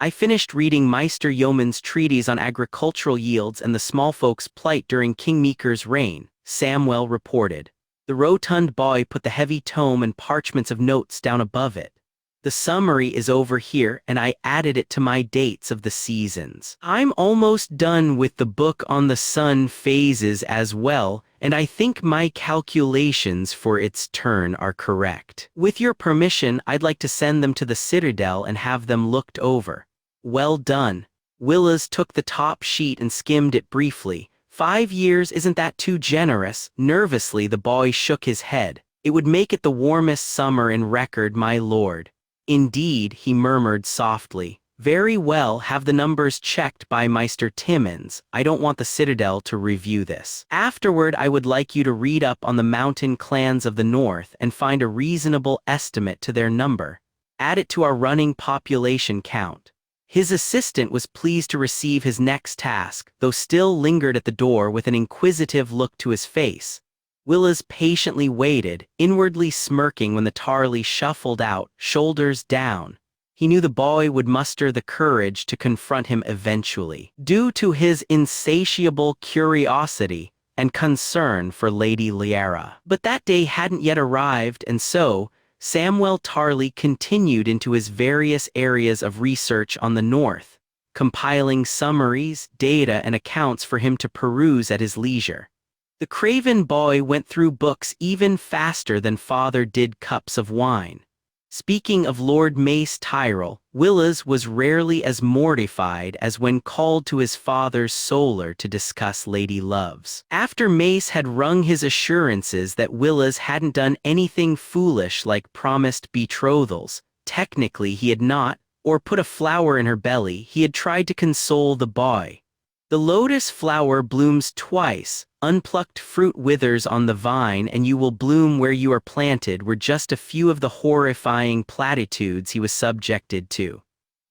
"I finished reading Meister Yeoman's treatise on agricultural yields and the small folks' plight during King Meeker's reign," Samwell reported. The rotund boy put the heavy tome and parchments of notes down above it. "The summary is over here, and I added it to my dates of the seasons. I'm almost done with the book on the sun phases as well, and I think my calculations for its turn are correct. With your permission, I'd like to send them to the Citadel and have them looked over." "Well done." Willas took the top sheet and skimmed it briefly. 5 years, isn't that too generous?" Nervously, the boy shook his head. "It would make it the warmest summer in record, my lord." "Indeed," he murmured softly. "Very well, have the numbers checked by Meister Timmins. I don't want the Citadel to review this. Afterward, I would like you to read up on the mountain clans of the north and find a reasonable estimate to their number. Add it to our running population count." His assistant was pleased to receive his next task, though still lingered at the door with an inquisitive look to his face. Willas patiently waited, inwardly smirking when the Tarly shuffled out, shoulders down. He knew the boy would muster the courage to confront him eventually, due to his insatiable curiosity and concern for Lady Lyanna. But that day hadn't yet arrived, and so Samwell Tarly continued into his various areas of research on the north. compiling summaries, data, and accounts for him to peruse at his leisure. The craven boy went through books even faster than father did cups of wine. Speaking of Lord Mace Tyrell, Willas was rarely as mortified as when called to his father's solar to discuss lady loves. After Mace had wrung his assurances that Willas hadn't done anything foolish like promised betrothals, technically he had not, or put a flower in her belly, he had tried to console the boy. The lotus flower blooms twice, unplucked fruit withers on the vine, and you will bloom where you are planted were just a few of the horrifying platitudes he was subjected to.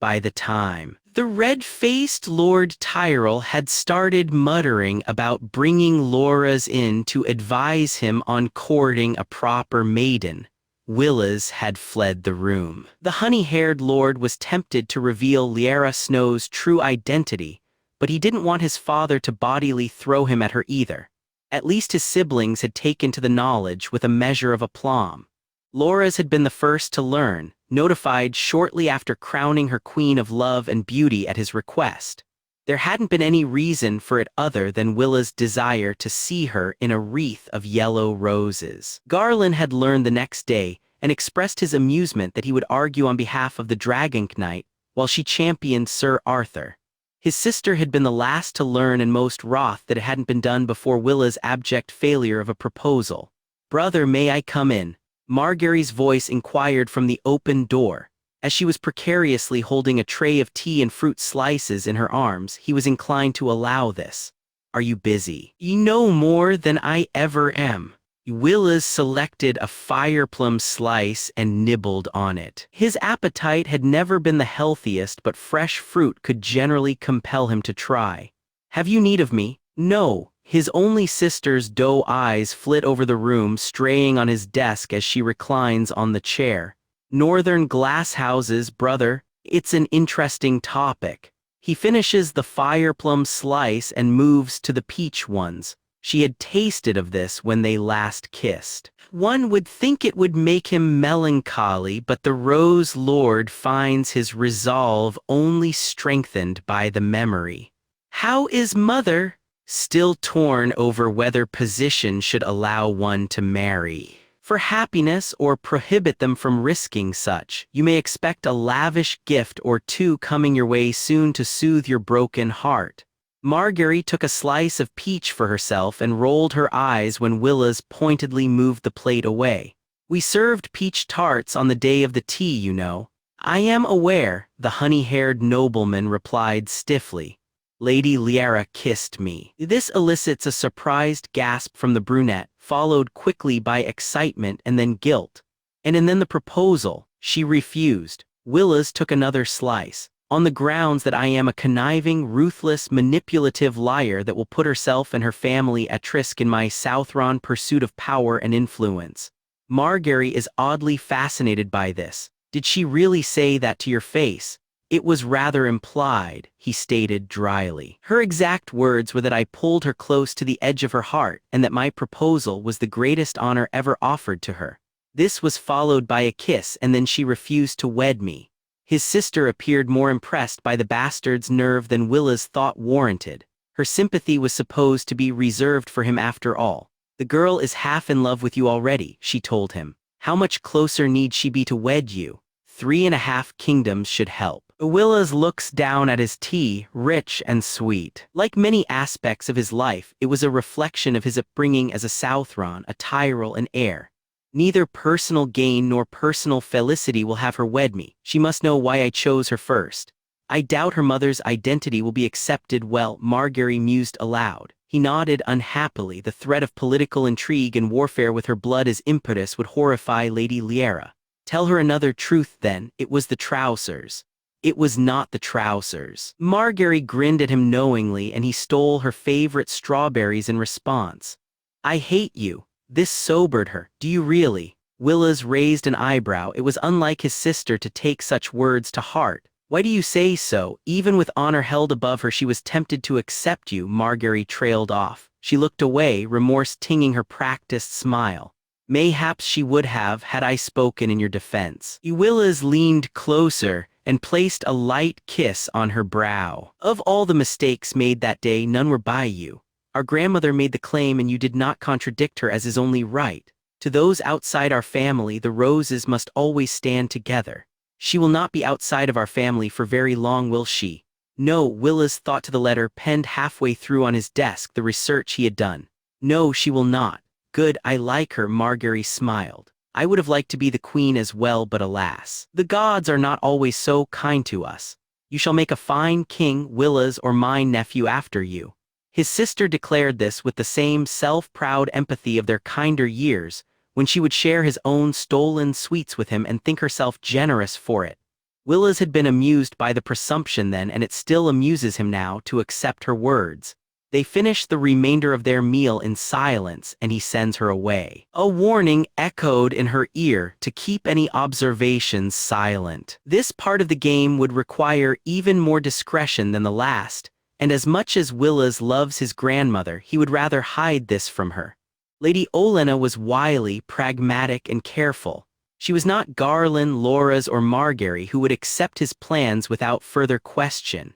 By the time the red-faced Lord Tyrell had started muttering about bringing Loras in to advise him on courting a proper maiden, Willas had fled the room. The honey-haired lord was tempted to reveal Lyanna Snow's true identity, but he didn't want his father to bodily throw him at her either. At least his siblings had taken to the knowledge with a measure of aplomb. Loras had been the first to learn, notified shortly after crowning her queen of love and beauty at his request. There hadn't been any reason for it other than Willas' desire to see her in a wreath of yellow roses. Garland had learned the next day and expressed his amusement that he would argue on behalf of the Dragon Knight while she championed Sir Arthur. His sister had been the last to learn and most wroth that it hadn't been done before Willas' abject failure of a proposal. "Brother, may I come in?" Margaery's voice inquired from the open door. As she was precariously holding a tray of tea and fruit slices in her arms, he was inclined to allow this. "Are you busy?" "You know more than I ever am." Willas selected a fireplum slice and nibbled on it. His appetite had never been the healthiest, but fresh fruit could generally compel him to try. "Have you need of me?" "No." His only sister's doe eyes flit over the room, straying on his desk as she reclines on the chair. "Northern glasshouses, brother. It's an interesting topic." He finishes the fireplum slice and moves to the peach ones. She had tasted of this when they last kissed. "One would think it would make him melancholy, but the Rose Lord finds his resolve only strengthened by the memory." "How is mother?" "Still torn over whether position should allow one to marry. For happiness or prohibit them from risking such, you may expect a lavish gift or two coming your way soon to soothe your broken heart." Margaery took a slice of peach for herself and rolled her eyes when Willas pointedly moved the plate away. "We served peach tarts on the day of the tea, you know." "I am aware," the honey-haired nobleman replied stiffly. "Lady Lyanna kissed me." This elicits a surprised gasp from the brunette, followed quickly by excitement and then guilt. And then the proposal. She refused. Willas took another slice. "On the grounds that I am a conniving, ruthless, manipulative liar that will put herself and her family at risk in my Southron pursuit of power and influence." Margaery is oddly fascinated by this. "Did she really say that to your face?" "It was rather implied," he stated dryly. "Her exact words were that I pulled her close to the edge of her heart and that my proposal was the greatest honor ever offered to her. This was followed by a kiss, and then she refused to wed me." His sister appeared more impressed by the bastard's nerve than Willas thought warranted. Her sympathy was supposed to be reserved for him after all. "The girl is half in love with you already," she told him. "How much closer need she be to wed you? 3.5 kingdoms should help." Willas looks down at his tea, rich and sweet. Like many aspects of his life, it was a reflection of his upbringing as a Southron, a Tyrell, and heir. "Neither personal gain nor personal felicity will have her wed me. She must know why I chose her first. I doubt her mother's identity will be accepted well," Margaery mused aloud. He nodded unhappily. The threat of political intrigue and warfare with her blood as impetus would horrify Lady Lyanna. "Tell her another truth then. It was the trousers." "It was not the trousers." Margaery grinned at him knowingly, and he stole her favorite strawberries in response. "I hate you." This sobered her. "Do you really?" Willas raised an eyebrow. It was unlike his sister to take such words to heart. "Why do you say so? Even with honor held above her, she was tempted to accept you." Margaery trailed off. She looked away, remorse tinging her practiced smile. "Mayhaps she would have, had I spoken in your defense." Willas leaned closer, and placed a light kiss on her brow. "Of all the mistakes made that day, none were by you. Our grandmother made the claim and you did not contradict her, as is only right. To those outside our family, the roses must always stand together. She will not be outside of our family for very long, will she?" No, Willas thought to the letter penned halfway through on his desk the research he had done. "No, she will not. Good, I like her." Margaery smiled. "I would have liked to be the queen as well, but alas, the gods are not always so kind to us. You shall make a fine king, Willas, or my nephew after you." His sister declared this with the same self-proud empathy of their kinder years, when she would share his own stolen sweets with him and think herself generous for it. Willas had been amused by the presumption then, and it still amuses him now to accept her words. They finish the remainder of their meal in silence, and he sends her away. A warning echoed in her ear to keep any observations silent. This part of the game would require even more discretion than the last, and as much as Willas loves his grandmother, he would rather hide this from her. Lady Olenna was wily, pragmatic, and careful. She was not Garland, Loras, or Margaery, who would accept his plans without further question.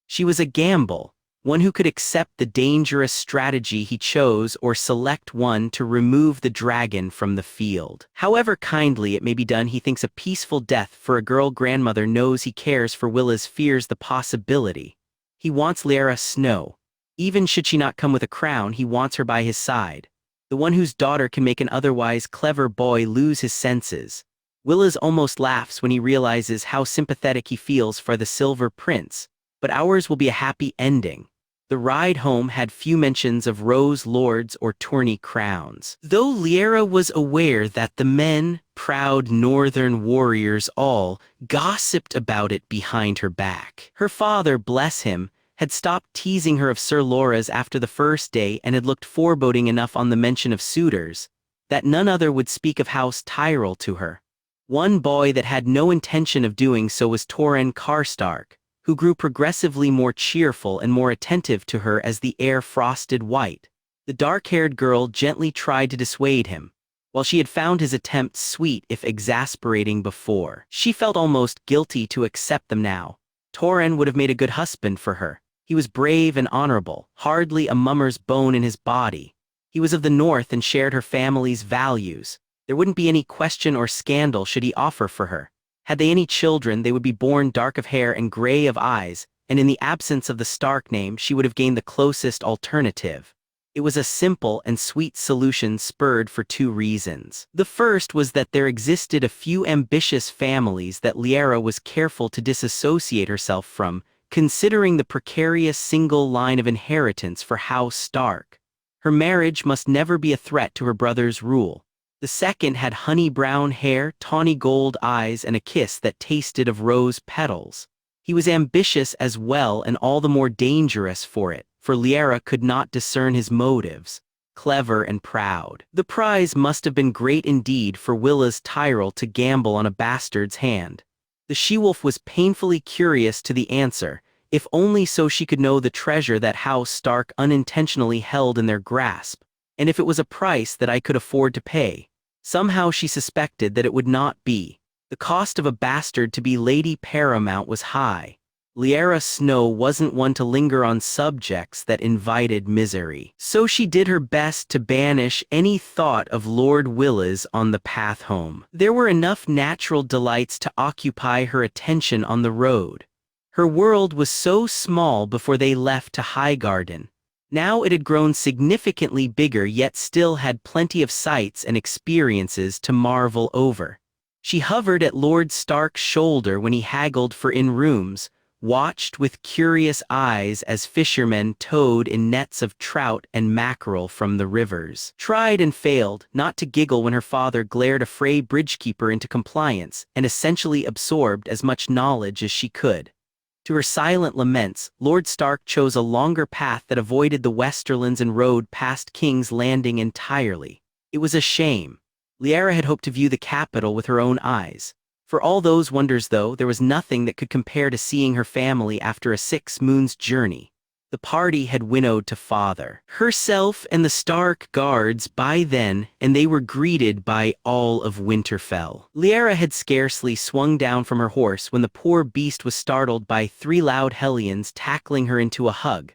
She was a gamble, one who could accept the dangerous strategy he chose or select one to remove the dragon from the field. However kindly it may be done, he thinks a peaceful death for a girl grandmother knows he cares for. Willas fears the possibility. He wants Lyanna Snow. Even should she not come with a crown, he wants her by his side. The one whose daughter can make an otherwise clever boy lose his senses. Willas almost laughs when he realizes how sympathetic he feels for the Silver Prince, but ours will be a happy ending. The ride home had few mentions of rose lords or tourney crowns, though Lyanna was aware that the men, proud northern warriors, all gossiped about it behind her back. Her father, bless him, had stopped teasing her of Sir Loras after the first day and had looked foreboding enough on the mention of suitors, that none other would speak of House Tyrell to her. One boy that had no intention of doing so was Torrhen Karstark, who grew progressively more cheerful and more attentive to her as the air frosted white. The dark-haired girl gently tried to dissuade him. While she had found his attempts sweet if exasperating before, she felt almost guilty to accept them now. Torrhen would have made a good husband for her. He was brave and honorable, hardly a mummer's bone in his body. He was of the north and shared her family's values. There wouldn't be any question or scandal should he offer for her. Had they any children, they would be born dark of hair and gray of eyes, and in the absence of the Stark name, she would have gained the closest alternative. It was a simple and sweet solution, spurred for two reasons. The first was that there existed a few ambitious families that Lyanna was careful to disassociate herself from, considering the precarious single line of inheritance for House Stark. Her marriage must never be a threat to her brother's rule. The second had honey brown hair, tawny gold eyes, and a kiss that tasted of rose petals. He was ambitious as well, and all the more dangerous for it, for Lyanna could not discern his motives. Clever and proud. The prize must have been great indeed for Willas Tyrell to gamble on a bastard's hand. The she-wolf was painfully curious to the answer, if only so she could know the treasure that House Stark unintentionally held in their grasp, and if it was a price that I could afford to pay. Somehow she suspected that it would not be. The cost of a bastard to be Lady Paramount was high. Lyanna Snow wasn't one to linger on subjects that invited misery, so she did her best to banish any thought of Lord Willas on the path home. There were enough natural delights to occupy her attention on the road. Her world was so small before they left to Highgarden. Now it had grown significantly bigger, yet still had plenty of sights and experiences to marvel over. She hovered at Lord Stark's shoulder when he haggled for inn-rooms, watched with curious eyes as fishermen towed in nets of trout and mackerel from the rivers. Tried and failed not to giggle when her father glared a Frey bridgekeeper into compliance, and essentially absorbed as much knowledge as she could. To her silent laments, Lord Stark chose a longer path that avoided the Westerlands and rode past King's Landing entirely. It was a shame. Lyanna had hoped to view the capital with her own eyes. For all those wonders, though, there was nothing that could compare to seeing her family after a 6 moons journey. The party had winnowed to father. Herself and the Stark guards by then, and they were greeted by all of Winterfell. Lyanna had scarcely swung down from her horse when the poor beast was startled by 3 loud hellions tackling her into a hug.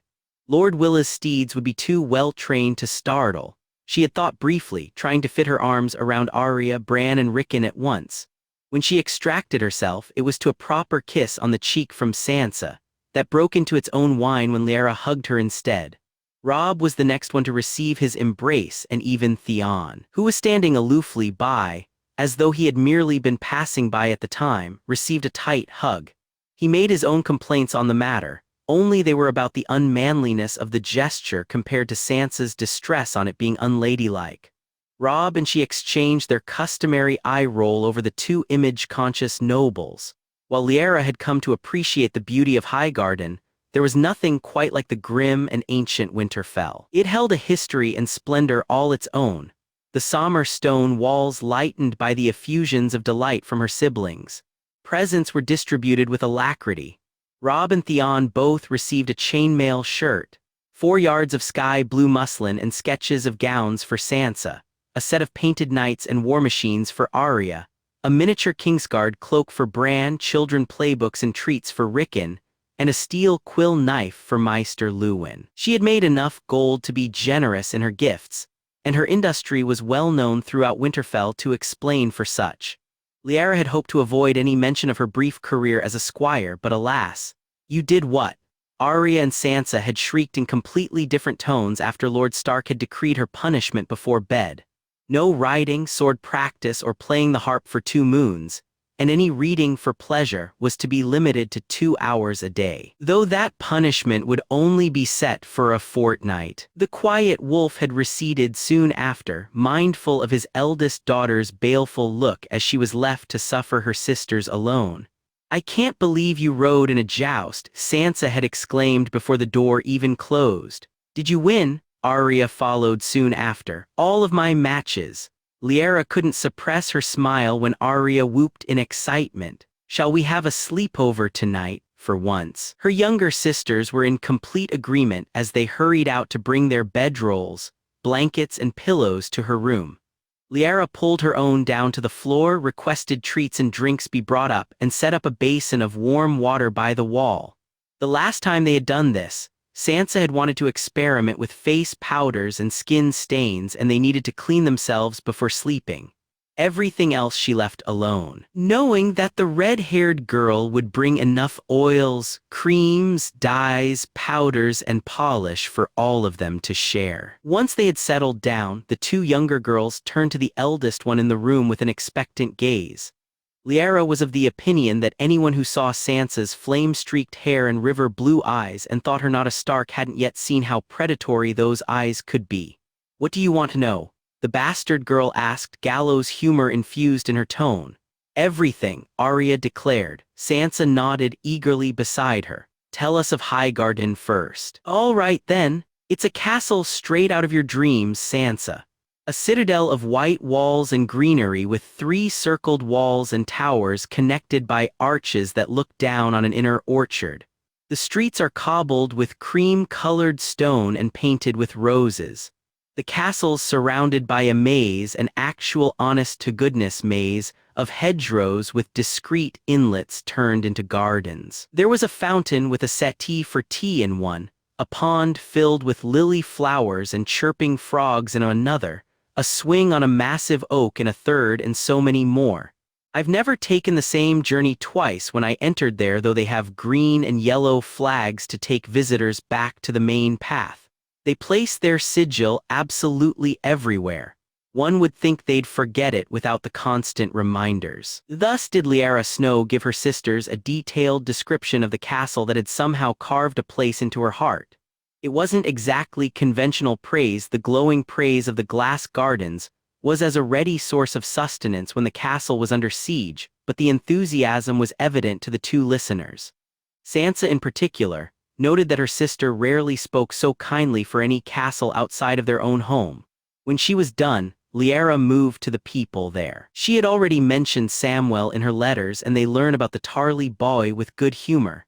Lord Willas' steeds would be too well trained to startle. She had thought briefly, trying to fit her arms around Arya, Bran, and Rickon at once. When she extracted herself, it was to a proper kiss on the cheek from Sansa, that broke into its own whine when Lyanna hugged her instead. Robb was the next one to receive his embrace, and even Theon, who was standing aloofly by, as though he had merely been passing by at the time, received a tight hug. He made his own complaints on the matter, only they were about the unmanliness of the gesture compared to Sansa's distress on it being unladylike. Robb and she exchanged their customary eye roll over the 2 image-conscious nobles. While Lyanna had come to appreciate the beauty of Highgarden, there was nothing quite like the grim and ancient Winterfell. It held a history and splendor all its own, the somber stone walls lightened by the effusions of delight from her siblings. Presents were distributed with alacrity. Robb and Theon both received a chainmail shirt, 4 yards of sky blue muslin and sketches of gowns for Sansa, a set of painted knights and war machines for Arya, a miniature Kingsguard cloak for Bran, children playbooks and treats for Rickon, and a steel quill knife for Maester Luwin. She had made enough gold to be generous in her gifts, and her industry was well known throughout Winterfell to explain for such. Lyanna had hoped to avoid any mention of her brief career as a squire, but alas, you did what? Arya and Sansa had shrieked in completely different tones after Lord Stark had decreed her punishment before bed. No riding, sword practice, or playing the harp for 2 moons, and any reading for pleasure was to be limited to 2 hours a day. Though that punishment would only be set for a fortnight. The quiet wolf had receded soon after, mindful of his eldest daughter's baleful look as she was left to suffer her sisters alone. "I can't believe you rode in a joust," Sansa had exclaimed before the door even closed. "Did you win?" Arya followed soon after. "All of my matches." Lyanna couldn't suppress her smile when Arya whooped in excitement. "Shall we have a sleepover tonight?" For once, her younger sisters were in complete agreement as they hurried out to bring their bedrolls, blankets, and pillows to her room. Lyanna pulled her own down to the floor, requested treats and drinks be brought up, and set up a basin of warm water by the wall. The last time they had done this, Sansa had wanted to experiment with face powders and skin stains, and they needed to clean themselves before sleeping. Everything else she left alone, knowing that the red-haired girl would bring enough oils, creams, dyes, powders, and polish for all of them to share. Once they had settled down, the 2 younger girls turned to the eldest one in the room with an expectant gaze. Lyanna was of the opinion that anyone who saw Sansa's flame-streaked hair and river blue eyes and thought her not a Stark hadn't yet seen how predatory those eyes could be. "What do you want to know?" the bastard girl asked, gallows humor infused in her tone. "Everything," Arya declared. Sansa nodded eagerly beside her. "Tell us of Highgarden first." "All right then. It's a castle straight out of your dreams, Sansa. A citadel of white walls and greenery with 3 circled walls and towers connected by arches that look down on an inner orchard. The streets are cobbled with cream-colored stone and painted with roses. The castle's surrounded by a maze, an actual honest-to-goodness maze, of hedgerows with discreet inlets turned into gardens. There was a fountain with a settee for tea in one, a pond filled with lily flowers and chirping frogs in another, a swing on a massive oak in a third, and so many more. I've never taken the same journey twice when I entered there, though they have green and yellow flags to take visitors back to the main path. They place their sigil absolutely everywhere. One would think they'd forget it without the constant reminders. Thus did Lyanna Snow give her sisters a detailed description of the castle that had somehow carved a place into her heart. It wasn't exactly conventional praise. The glowing praise of the glass gardens was as a ready source of sustenance when the castle was under siege, but the enthusiasm was evident to the 2 listeners. Sansa in particular noted that her sister rarely spoke so kindly for any castle outside of their own home. When she was done, Lyanna moved to the people there. She had already mentioned Samwell in her letters, and they learn about the Tarly boy with good humor.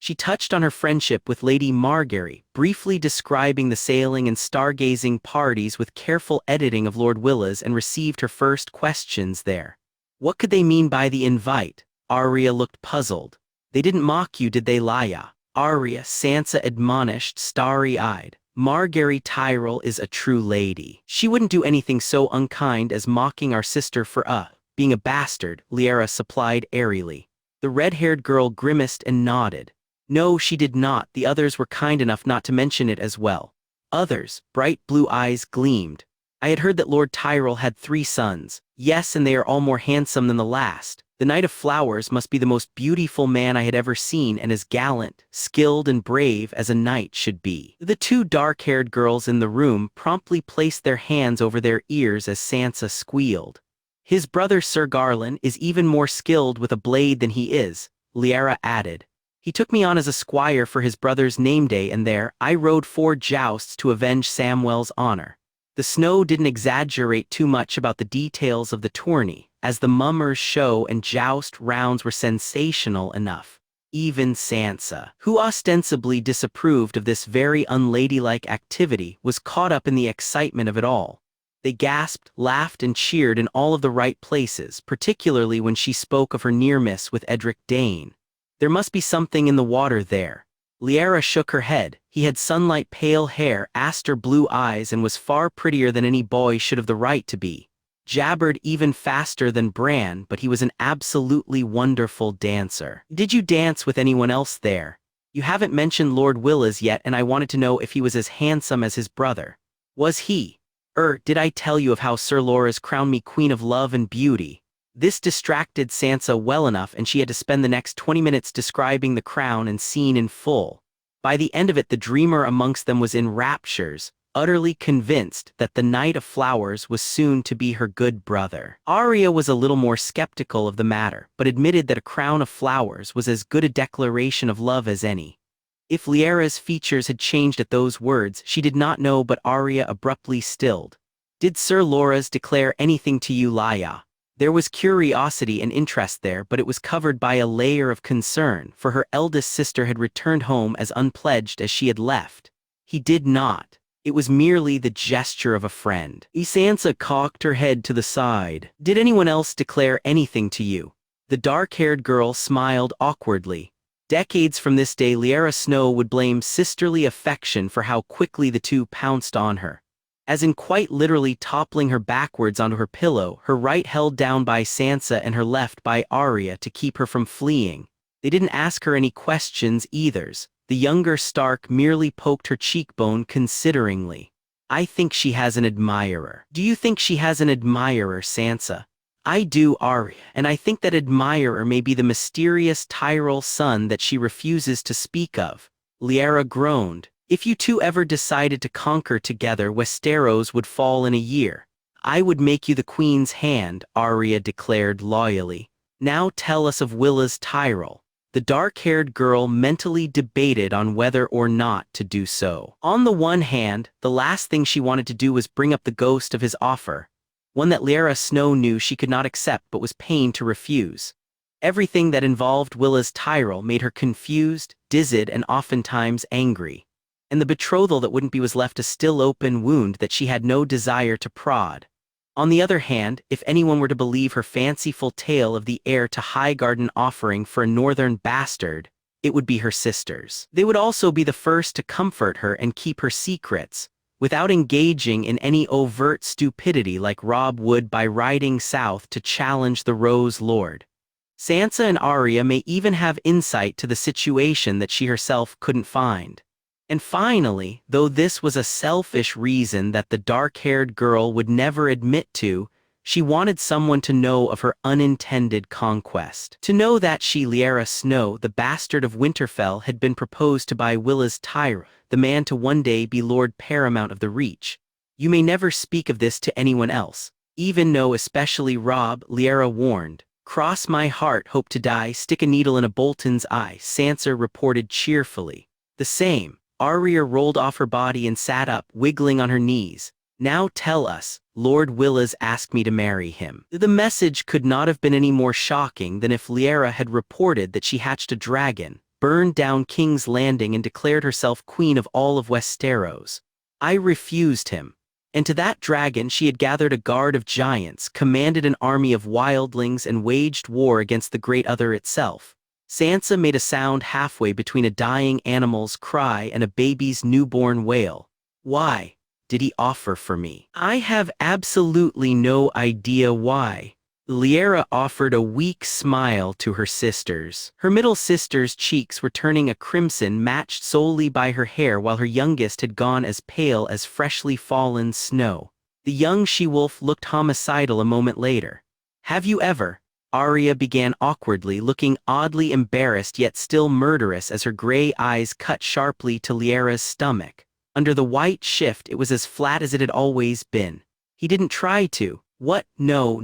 She touched on her friendship with Lady Margaery, briefly describing the sailing and stargazing parties with careful editing of Lord Willas, and received her first questions there. What could they mean by the invite? Arya looked puzzled. They didn't mock you, did they, Lya? Arya, Sansa admonished, starry-eyed. Margaery Tyrell is a true lady. She wouldn't do anything so unkind as mocking our sister for being a bastard, Lyanna supplied airily. The red-haired girl grimaced and nodded. No, she did not. The others were kind enough not to mention it as well. Others, bright blue eyes gleamed. I had heard that Lord Tyrell had 3 sons. Yes, and they are all more handsome than the last. The Knight of Flowers must be the most beautiful man I had ever seen, and as gallant, skilled, and brave as a knight should be. The 2 dark-haired girls in the room promptly placed their hands over their ears as Sansa squealed. His brother Sir Garland is even more skilled with a blade than he is, Lyanna added. He took me on as a squire for his brother's name day, and there I rode 4 jousts to avenge Samwell's honor. The Snow didn't exaggerate too much about the details of the tourney, as the mummers' show and joust rounds were sensational enough. Even Sansa, who ostensibly disapproved of this very unladylike activity, was caught up in the excitement of it all. They gasped, laughed, and cheered in all of the right places, particularly when she spoke of her near-miss with Edric Dane. There must be something in the water there. Lyanna shook her head. He had sunlight pale hair, aster blue eyes, and was far prettier than any boy should have the right to be. Jabbered even faster than Bran, but he was an absolutely wonderful dancer. Did you dance with anyone else there? You haven't mentioned Lord Willas yet, and I wanted to know if he was as handsome as his brother. Was he? Did I tell you of how Sir Loras crowned me Queen of Love and Beauty? This distracted Sansa well enough, and she had to spend the next 20 minutes describing the crown and scene in full. By the end of it, the dreamer amongst them was in raptures, utterly convinced that the Knight of Flowers was soon to be her good brother. Arya was a little more skeptical of the matter, but admitted that a crown of flowers was as good a declaration of love as any. If Lyanna's features had changed at those words, she did not know, but Arya abruptly stilled. Did Sir Loras declare anything to you, Lya? There was curiosity and interest there, but it was covered by a layer of concern, for her eldest sister had returned home as unpledged as she had left. He did not. It was merely the gesture of a friend. Sansa cocked her head to the side. Did anyone else declare anything to you? The dark-haired girl smiled awkwardly. Decades from this day, Lyanna Snow would blame sisterly affection for how quickly the 2 pounced on her. As in quite literally toppling her backwards onto her pillow, her right held down by Sansa and her left by Arya to keep her from fleeing. They didn't ask her any questions either. The younger Stark merely poked her cheekbone consideringly. I think she has an admirer. Do you think she has an admirer, Sansa? I do, Arya, and I think that admirer may be the mysterious Tyrell son that she refuses to speak of. Lyanna groaned. If you 2 ever decided to conquer together, Westeros would fall in a year. I would make you the Queen's hand, Arya declared loyally. Now tell us of Willas Tyrell. The dark-haired girl mentally debated on whether or not to do so. On the one hand, the last thing she wanted to do was bring up the ghost of his offer, one that Lyanna Snow knew she could not accept but was pained to refuse. Everything that involved Willas Tyrell made her confused, dizzied, and oftentimes angry. And the betrothal that wouldn't be was left a still open wound that she had no desire to prod. On the other hand, if anyone were to believe her fanciful tale of the heir to Highgarden offering for a northern bastard, it would be her sisters. They would also be the first to comfort her and keep her secrets, without engaging in any overt stupidity like Robb would by riding south to challenge the Rose Lord. Sansa and Arya may even have insight to the situation that she herself couldn't find. And finally, though this was a selfish reason that the dark-haired girl would never admit to, she wanted someone to know of her unintended conquest. To know that she, Lyanna Snow, the bastard of Winterfell, had been proposed to by Willas Tyrell, the man to one day be Lord Paramount of the Reach. You may never speak of this to anyone else, even no, especially Robb, Lyanna warned. Cross my heart, hope to die, stick a needle in a Bolton's eye, Sansa reported cheerfully. The same. Arya rolled off her body and sat up, wiggling on her knees. Now tell us, Lord Willas asked me to marry him. The message could not have been any more shocking than if Lyanna had reported that she hatched a dragon, burned down King's Landing and declared herself queen of all of Westeros. I refused him. And to that dragon she had gathered a guard of giants, commanded an army of wildlings, and waged war against the Great Other itself. Sansa made a sound halfway between a dying animal's cry and a baby's newborn wail. Why did he offer for me? I have absolutely no idea why. Lyanna offered a weak smile to her sisters. Her middle sister's cheeks were turning a crimson matched solely by her hair, while her youngest had gone as pale as freshly fallen snow. The young she-wolf looked homicidal a moment later. Have you ever? Arya began awkwardly, looking oddly embarrassed yet still murderous as her gray eyes cut sharply to Lyanna's stomach. Under the white shift it was as flat as it had always been. He didn't try to. What? No.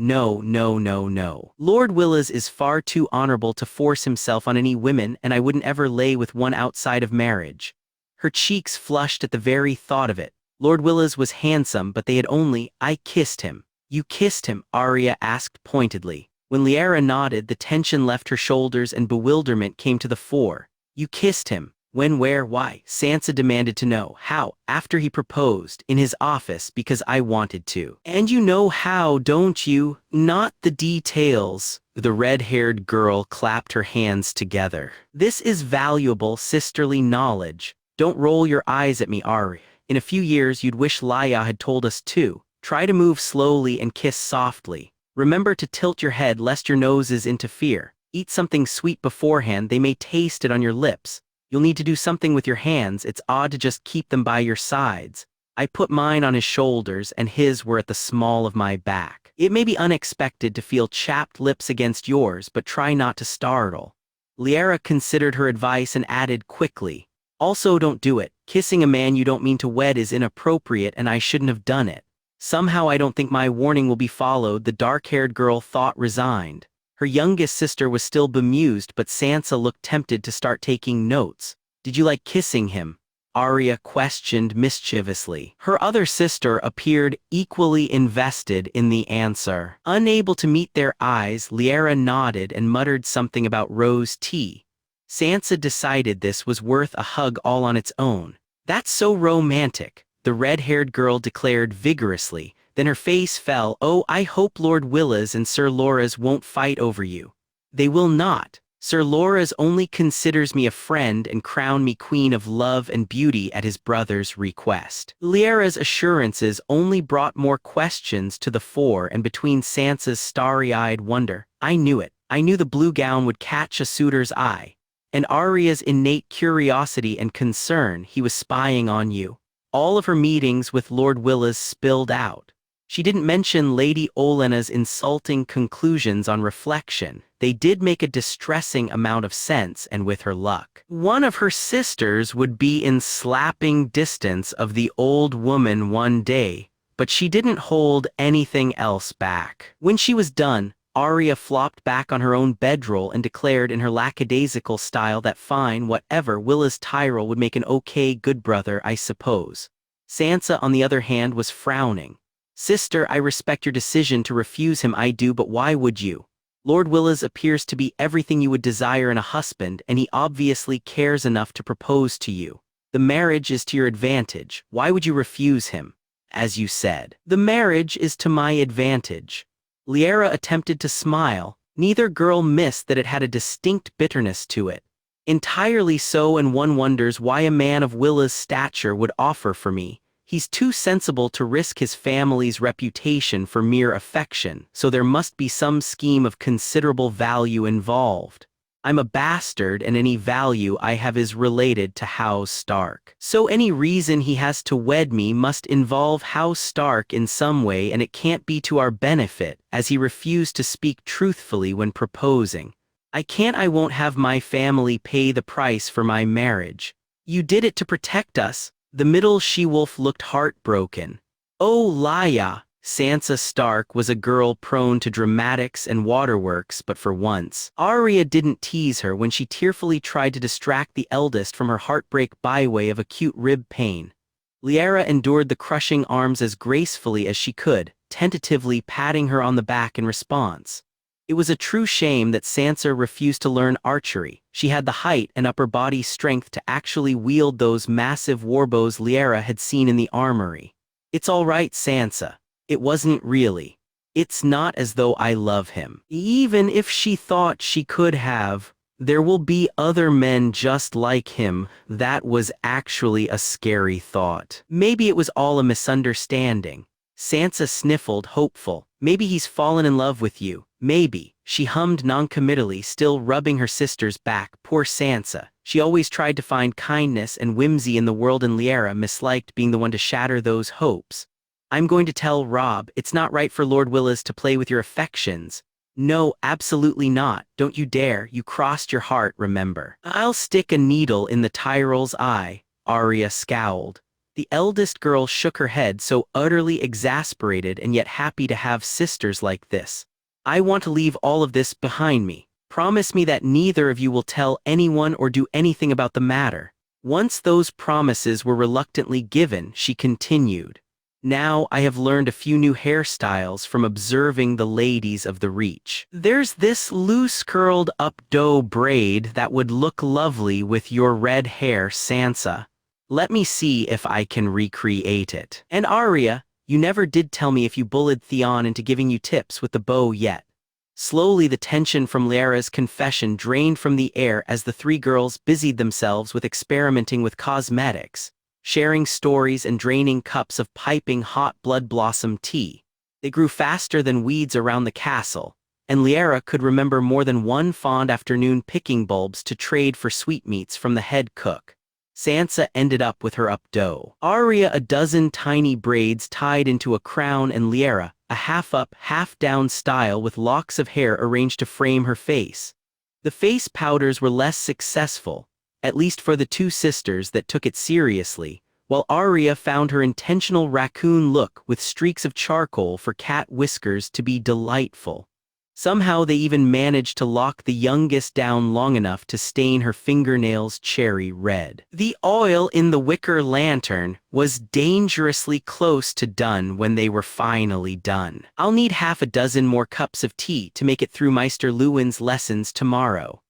Lord Willas is far too honorable to force himself on any women, and I wouldn't ever lay with one outside of marriage. Her cheeks flushed at the very thought of it. Lord Willas was handsome, but they had only— I kissed him. You kissed him? Arya asked pointedly. When Lyanna nodded, the tension left her shoulders and bewilderment came to the fore. You kissed him? When, where, why? Sansa demanded to know. How? After he proposed. In his office, because I wanted to. And you know how, don't you? Not the details. The red-haired girl clapped her hands together. This is valuable sisterly knowledge. Don't roll your eyes at me, Arya. In a few years you'd wish Lyanna had told us too. Try to move slowly and kiss softly. Remember to tilt your head lest your noses interfere. Eat something sweet beforehand, they may taste it on your lips. You'll need to do something with your hands, it's odd to just keep them by your sides. I put mine on his shoulders and his were at the small of my back. It may be unexpected to feel chapped lips against yours, but try not to startle. Lyanna considered her advice and added quickly. Also don't do it. Kissing a man you don't mean to wed is inappropriate and I shouldn't have done it. Somehow I don't think my warning will be followed, the dark-haired girl thought, resigned. Her youngest sister was still bemused, but Sansa looked tempted to start taking notes. Did you like kissing him? Arya questioned mischievously. Her other sister appeared equally invested in the answer. Unable to meet their eyes, Lyanna nodded and muttered something about rose tea. Sansa decided this was worth a hug all on its own. That's so romantic, the red-haired girl declared vigorously. Then her face fell. Oh, I hope Lord Willas and Sir Loras won't fight over you. They will not. Sir Loras only considers me a friend and crown me queen of love and beauty at his brother's request. Lyanna's assurances only brought more questions to the fore, and between Sansa's starry-eyed wonder, I knew it. I knew the blue gown would catch a suitor's eye. And Arya's innate curiosity and concern, he was spying on you. All of her meetings with Lord Willas spilled out. She didn't mention Lady Olenna's insulting conclusions on reflection. They did make a distressing amount of sense, and with her luck, one of her sisters would be in slapping distance of the old woman one day, but she didn't hold anything else back. When she was done, Arya flopped back on her own bedroll and declared in her lackadaisical style that fine, whatever, Willas Tyrell would make an okay good brother, I suppose. Sansa, on the other hand, was frowning. Sister, I respect your decision to refuse him, I do, but why would you? Lord Willas appears to be everything you would desire in a husband, and he obviously cares enough to propose to you. The marriage is to your advantage. Why would you refuse him? As you said, the marriage is to my advantage. Lyanna attempted to smile. Neither girl missed that it had a distinct bitterness to it. Entirely so, and one wonders why a man of Willas' stature would offer for me. He's too sensible to risk his family's reputation for mere affection, so there must be some scheme of considerable value involved. I'm a bastard, and any value I have is related to House Stark. So any reason he has to wed me must involve House Stark in some way, and it can't be to our benefit, as he refused to speak truthfully when proposing. I won't have my family pay the price for my marriage. You did it to protect us. The middle she-wolf looked heartbroken. Oh, Lyanna. Sansa Stark was a girl prone to dramatics and waterworks, but for once, Arya didn't tease her when she tearfully tried to distract the eldest from her heartbreak by way of acute rib pain. Lyanna endured the crushing arms as gracefully as she could, tentatively patting her on the back in response. It was a true shame that Sansa refused to learn archery. She had the height and upper body strength to actually wield those massive warbows Lyanna had seen in the armory. It's all right, Sansa. It wasn't really. It's not as though I love him. Even if she thought she could have, there will be other men just like him. That was actually a scary thought. Maybe it was all a misunderstanding. Sansa sniffled, hopeful. Maybe he's fallen in love with you. Maybe. She hummed noncommittally, still rubbing her sister's back. Poor Sansa. She always tried to find kindness and whimsy in the world, and Lyanna misliked being the one to shatter those hopes. I'm going to tell Robb. It's not right for Lord Willas to play with your affections. No, absolutely not. Don't you dare. You crossed your heart, remember. I'll stick a needle in the Tyrell's eye. Arya scowled. The eldest girl shook her head, so utterly exasperated and yet happy to have sisters like this. I want to leave all of this behind me. Promise me that neither of you will tell anyone or do anything about the matter. Once those promises were reluctantly given, she continued. Now I have learned a few new hairstyles from observing the ladies of the Reach. There's this loose curled up doe braid that would look lovely with your red hair, Sansa. Let me see if I can recreate it. And Arya, you never did tell me if you bullied Theon into giving you tips with the bow yet. Slowly the tension from Lyanna's confession drained from the air as the three girls busied themselves with experimenting with cosmetics, sharing stories and draining cups of piping hot blood blossom tea. They grew faster than weeds around the castle, and Lyanna could remember more than one fond afternoon picking bulbs to trade for sweetmeats from the head cook. Sansa ended up with her up-doe. Arya a dozen tiny braids tied into a crown, and Lyanna a half-up, half-down style with locks of hair arranged to frame her face. The face powders were less successful, at least for the two sisters that took it seriously, while Arya found her intentional raccoon look with streaks of charcoal for cat whiskers to be delightful. Somehow they even managed to lock the youngest down long enough to stain her fingernails cherry red. The oil in the wicker lantern was dangerously close to done when they were finally done. I'll need half a dozen more cups of tea to make it through Maester Luwin's lessons tomorrow.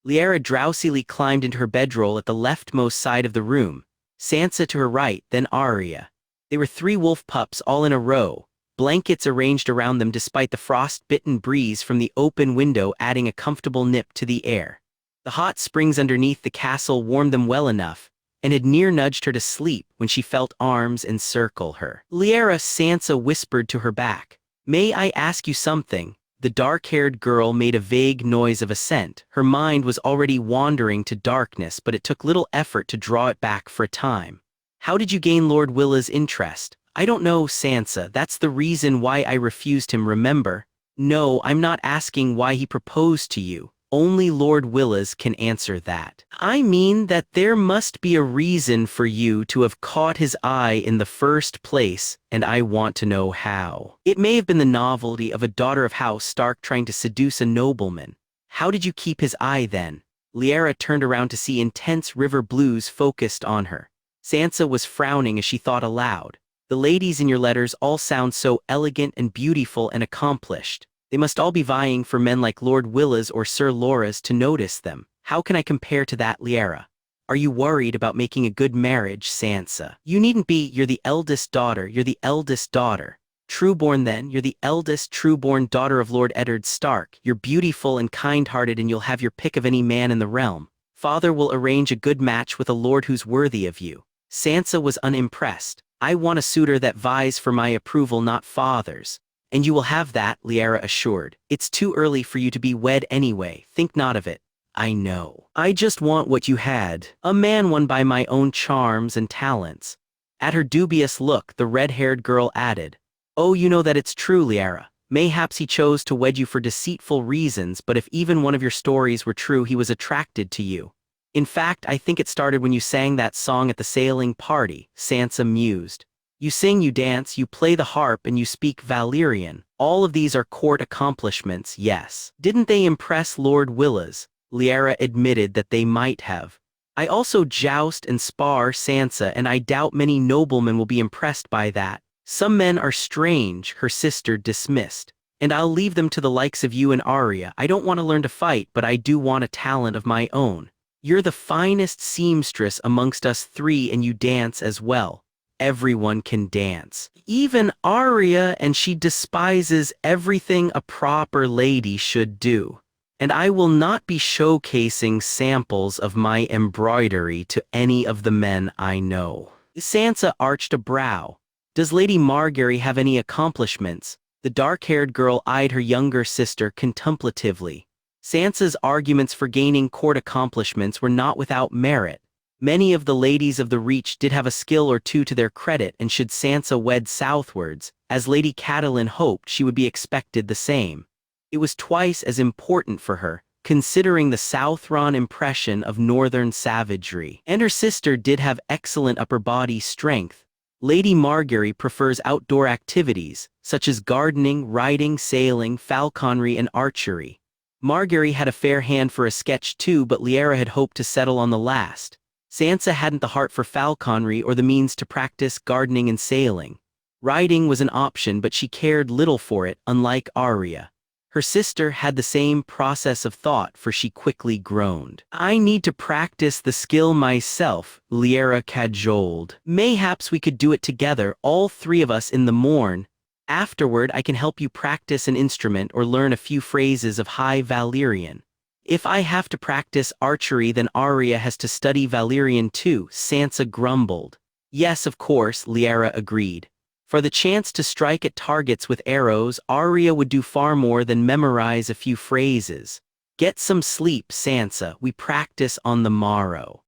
Lyanna drowsily climbed into her bedroll at the leftmost side of the room, Sansa to her right, then Arya. They were three wolf pups all in a row, blankets arranged around them despite the frost-bitten breeze from the open window adding a comfortable nip to the air. The hot springs underneath the castle warmed them well enough, and had near nudged her to sleep when she felt arms encircle her. Lyanna, Sansa whispered to her back. May I ask you something? The dark-haired girl made a vague noise of assent. Her mind was already wandering to darkness, but it took little effort to draw it back for a time. How did you gain Lord Willas' interest? I don't know, Sansa. That's the reason why I refused him, remember? No, I'm not asking why he proposed to you. Only Lord Willas can answer that. I mean that there must be a reason for you to have caught his eye in the first place, and I want to know how. It may have been the novelty of a daughter of House Stark trying to seduce a nobleman. How did you keep his eye then? Lyanna turned around to see intense river blues focused on her. Sansa was frowning as she thought aloud. The ladies in your letters all sound so elegant and beautiful and accomplished. They must all be vying for men like Lord Willas or Sir Loras to notice them. How can I compare to that, Lyanna? Are you worried about making a good marriage, Sansa? You needn't be. You're the eldest daughter. You're the eldest daughter. Trueborn then. You're the eldest trueborn daughter of Lord Eddard Stark. You're beautiful and kind-hearted, and you'll have your pick of any man in the realm. Father will arrange a good match with a lord who's worthy of you. Sansa was unimpressed. I want a suitor that vies for my approval, not father's. And you will have that, Lyanna assured. It's too early for you to be wed anyway. Think not of it. I know. I just want what you had. A man won by my own charms and talents. At her dubious look, the red-haired girl added, Oh, you know that it's true, Lyanna. Mayhaps he chose to wed you for deceitful reasons, but if even one of your stories were true, he was attracted to you. In fact, I think it started when you sang that song at the sailing party, Sansa mused. You sing, you dance, you play the harp, and you speak Valyrian. All of these are court accomplishments, yes. Didn't they impress Lord Willas? Lyanna admitted that they might have. I also joust and spar, Sansa, and I doubt many noblemen will be impressed by that. Some men are strange, her sister dismissed. And I'll leave them to the likes of you and Arya. I don't want to learn to fight, but I do want a talent of my own. You're the finest seamstress amongst us three, and you dance as well. Everyone can dance. Even Arya, and she despises everything a proper lady should do. And I will not be showcasing samples of my embroidery to any of the men I know." Sansa arched a brow. "Does Lady Margaery have any accomplishments?" The dark-haired girl eyed her younger sister contemplatively. Sansa's arguments for gaining court accomplishments were not without merit. Many of the ladies of the Reach did have a skill or two to their credit, and should Sansa wed southwards, as Lady Catelyn hoped, she would be expected the same. It was twice as important for her, considering the Southron impression of northern savagery. And her sister did have excellent upper body strength. Lady Margaery prefers outdoor activities, such as gardening, riding, sailing, falconry, and archery. Margaery had a fair hand for a sketch too, but Lyanna had hoped to settle on the last. Sansa hadn't the heart for falconry or the means to practice gardening and sailing. Riding was an option, but she cared little for it, unlike Arya. Her sister had the same process of thought, for she quickly groaned. "I need to practice the skill myself," Lyanna cajoled. "Mayhaps we could do it together, all three of us in the morn. Afterward I can help you practice an instrument or learn a few phrases of High Valyrian. If I have to practice archery, then Arya has to study Valyrian too," Sansa grumbled. "Yes, of course," Lyanna agreed. For the chance to strike at targets with arrows, Arya would do far more than memorize a few phrases. "Get some sleep, Sansa. We practice on the morrow."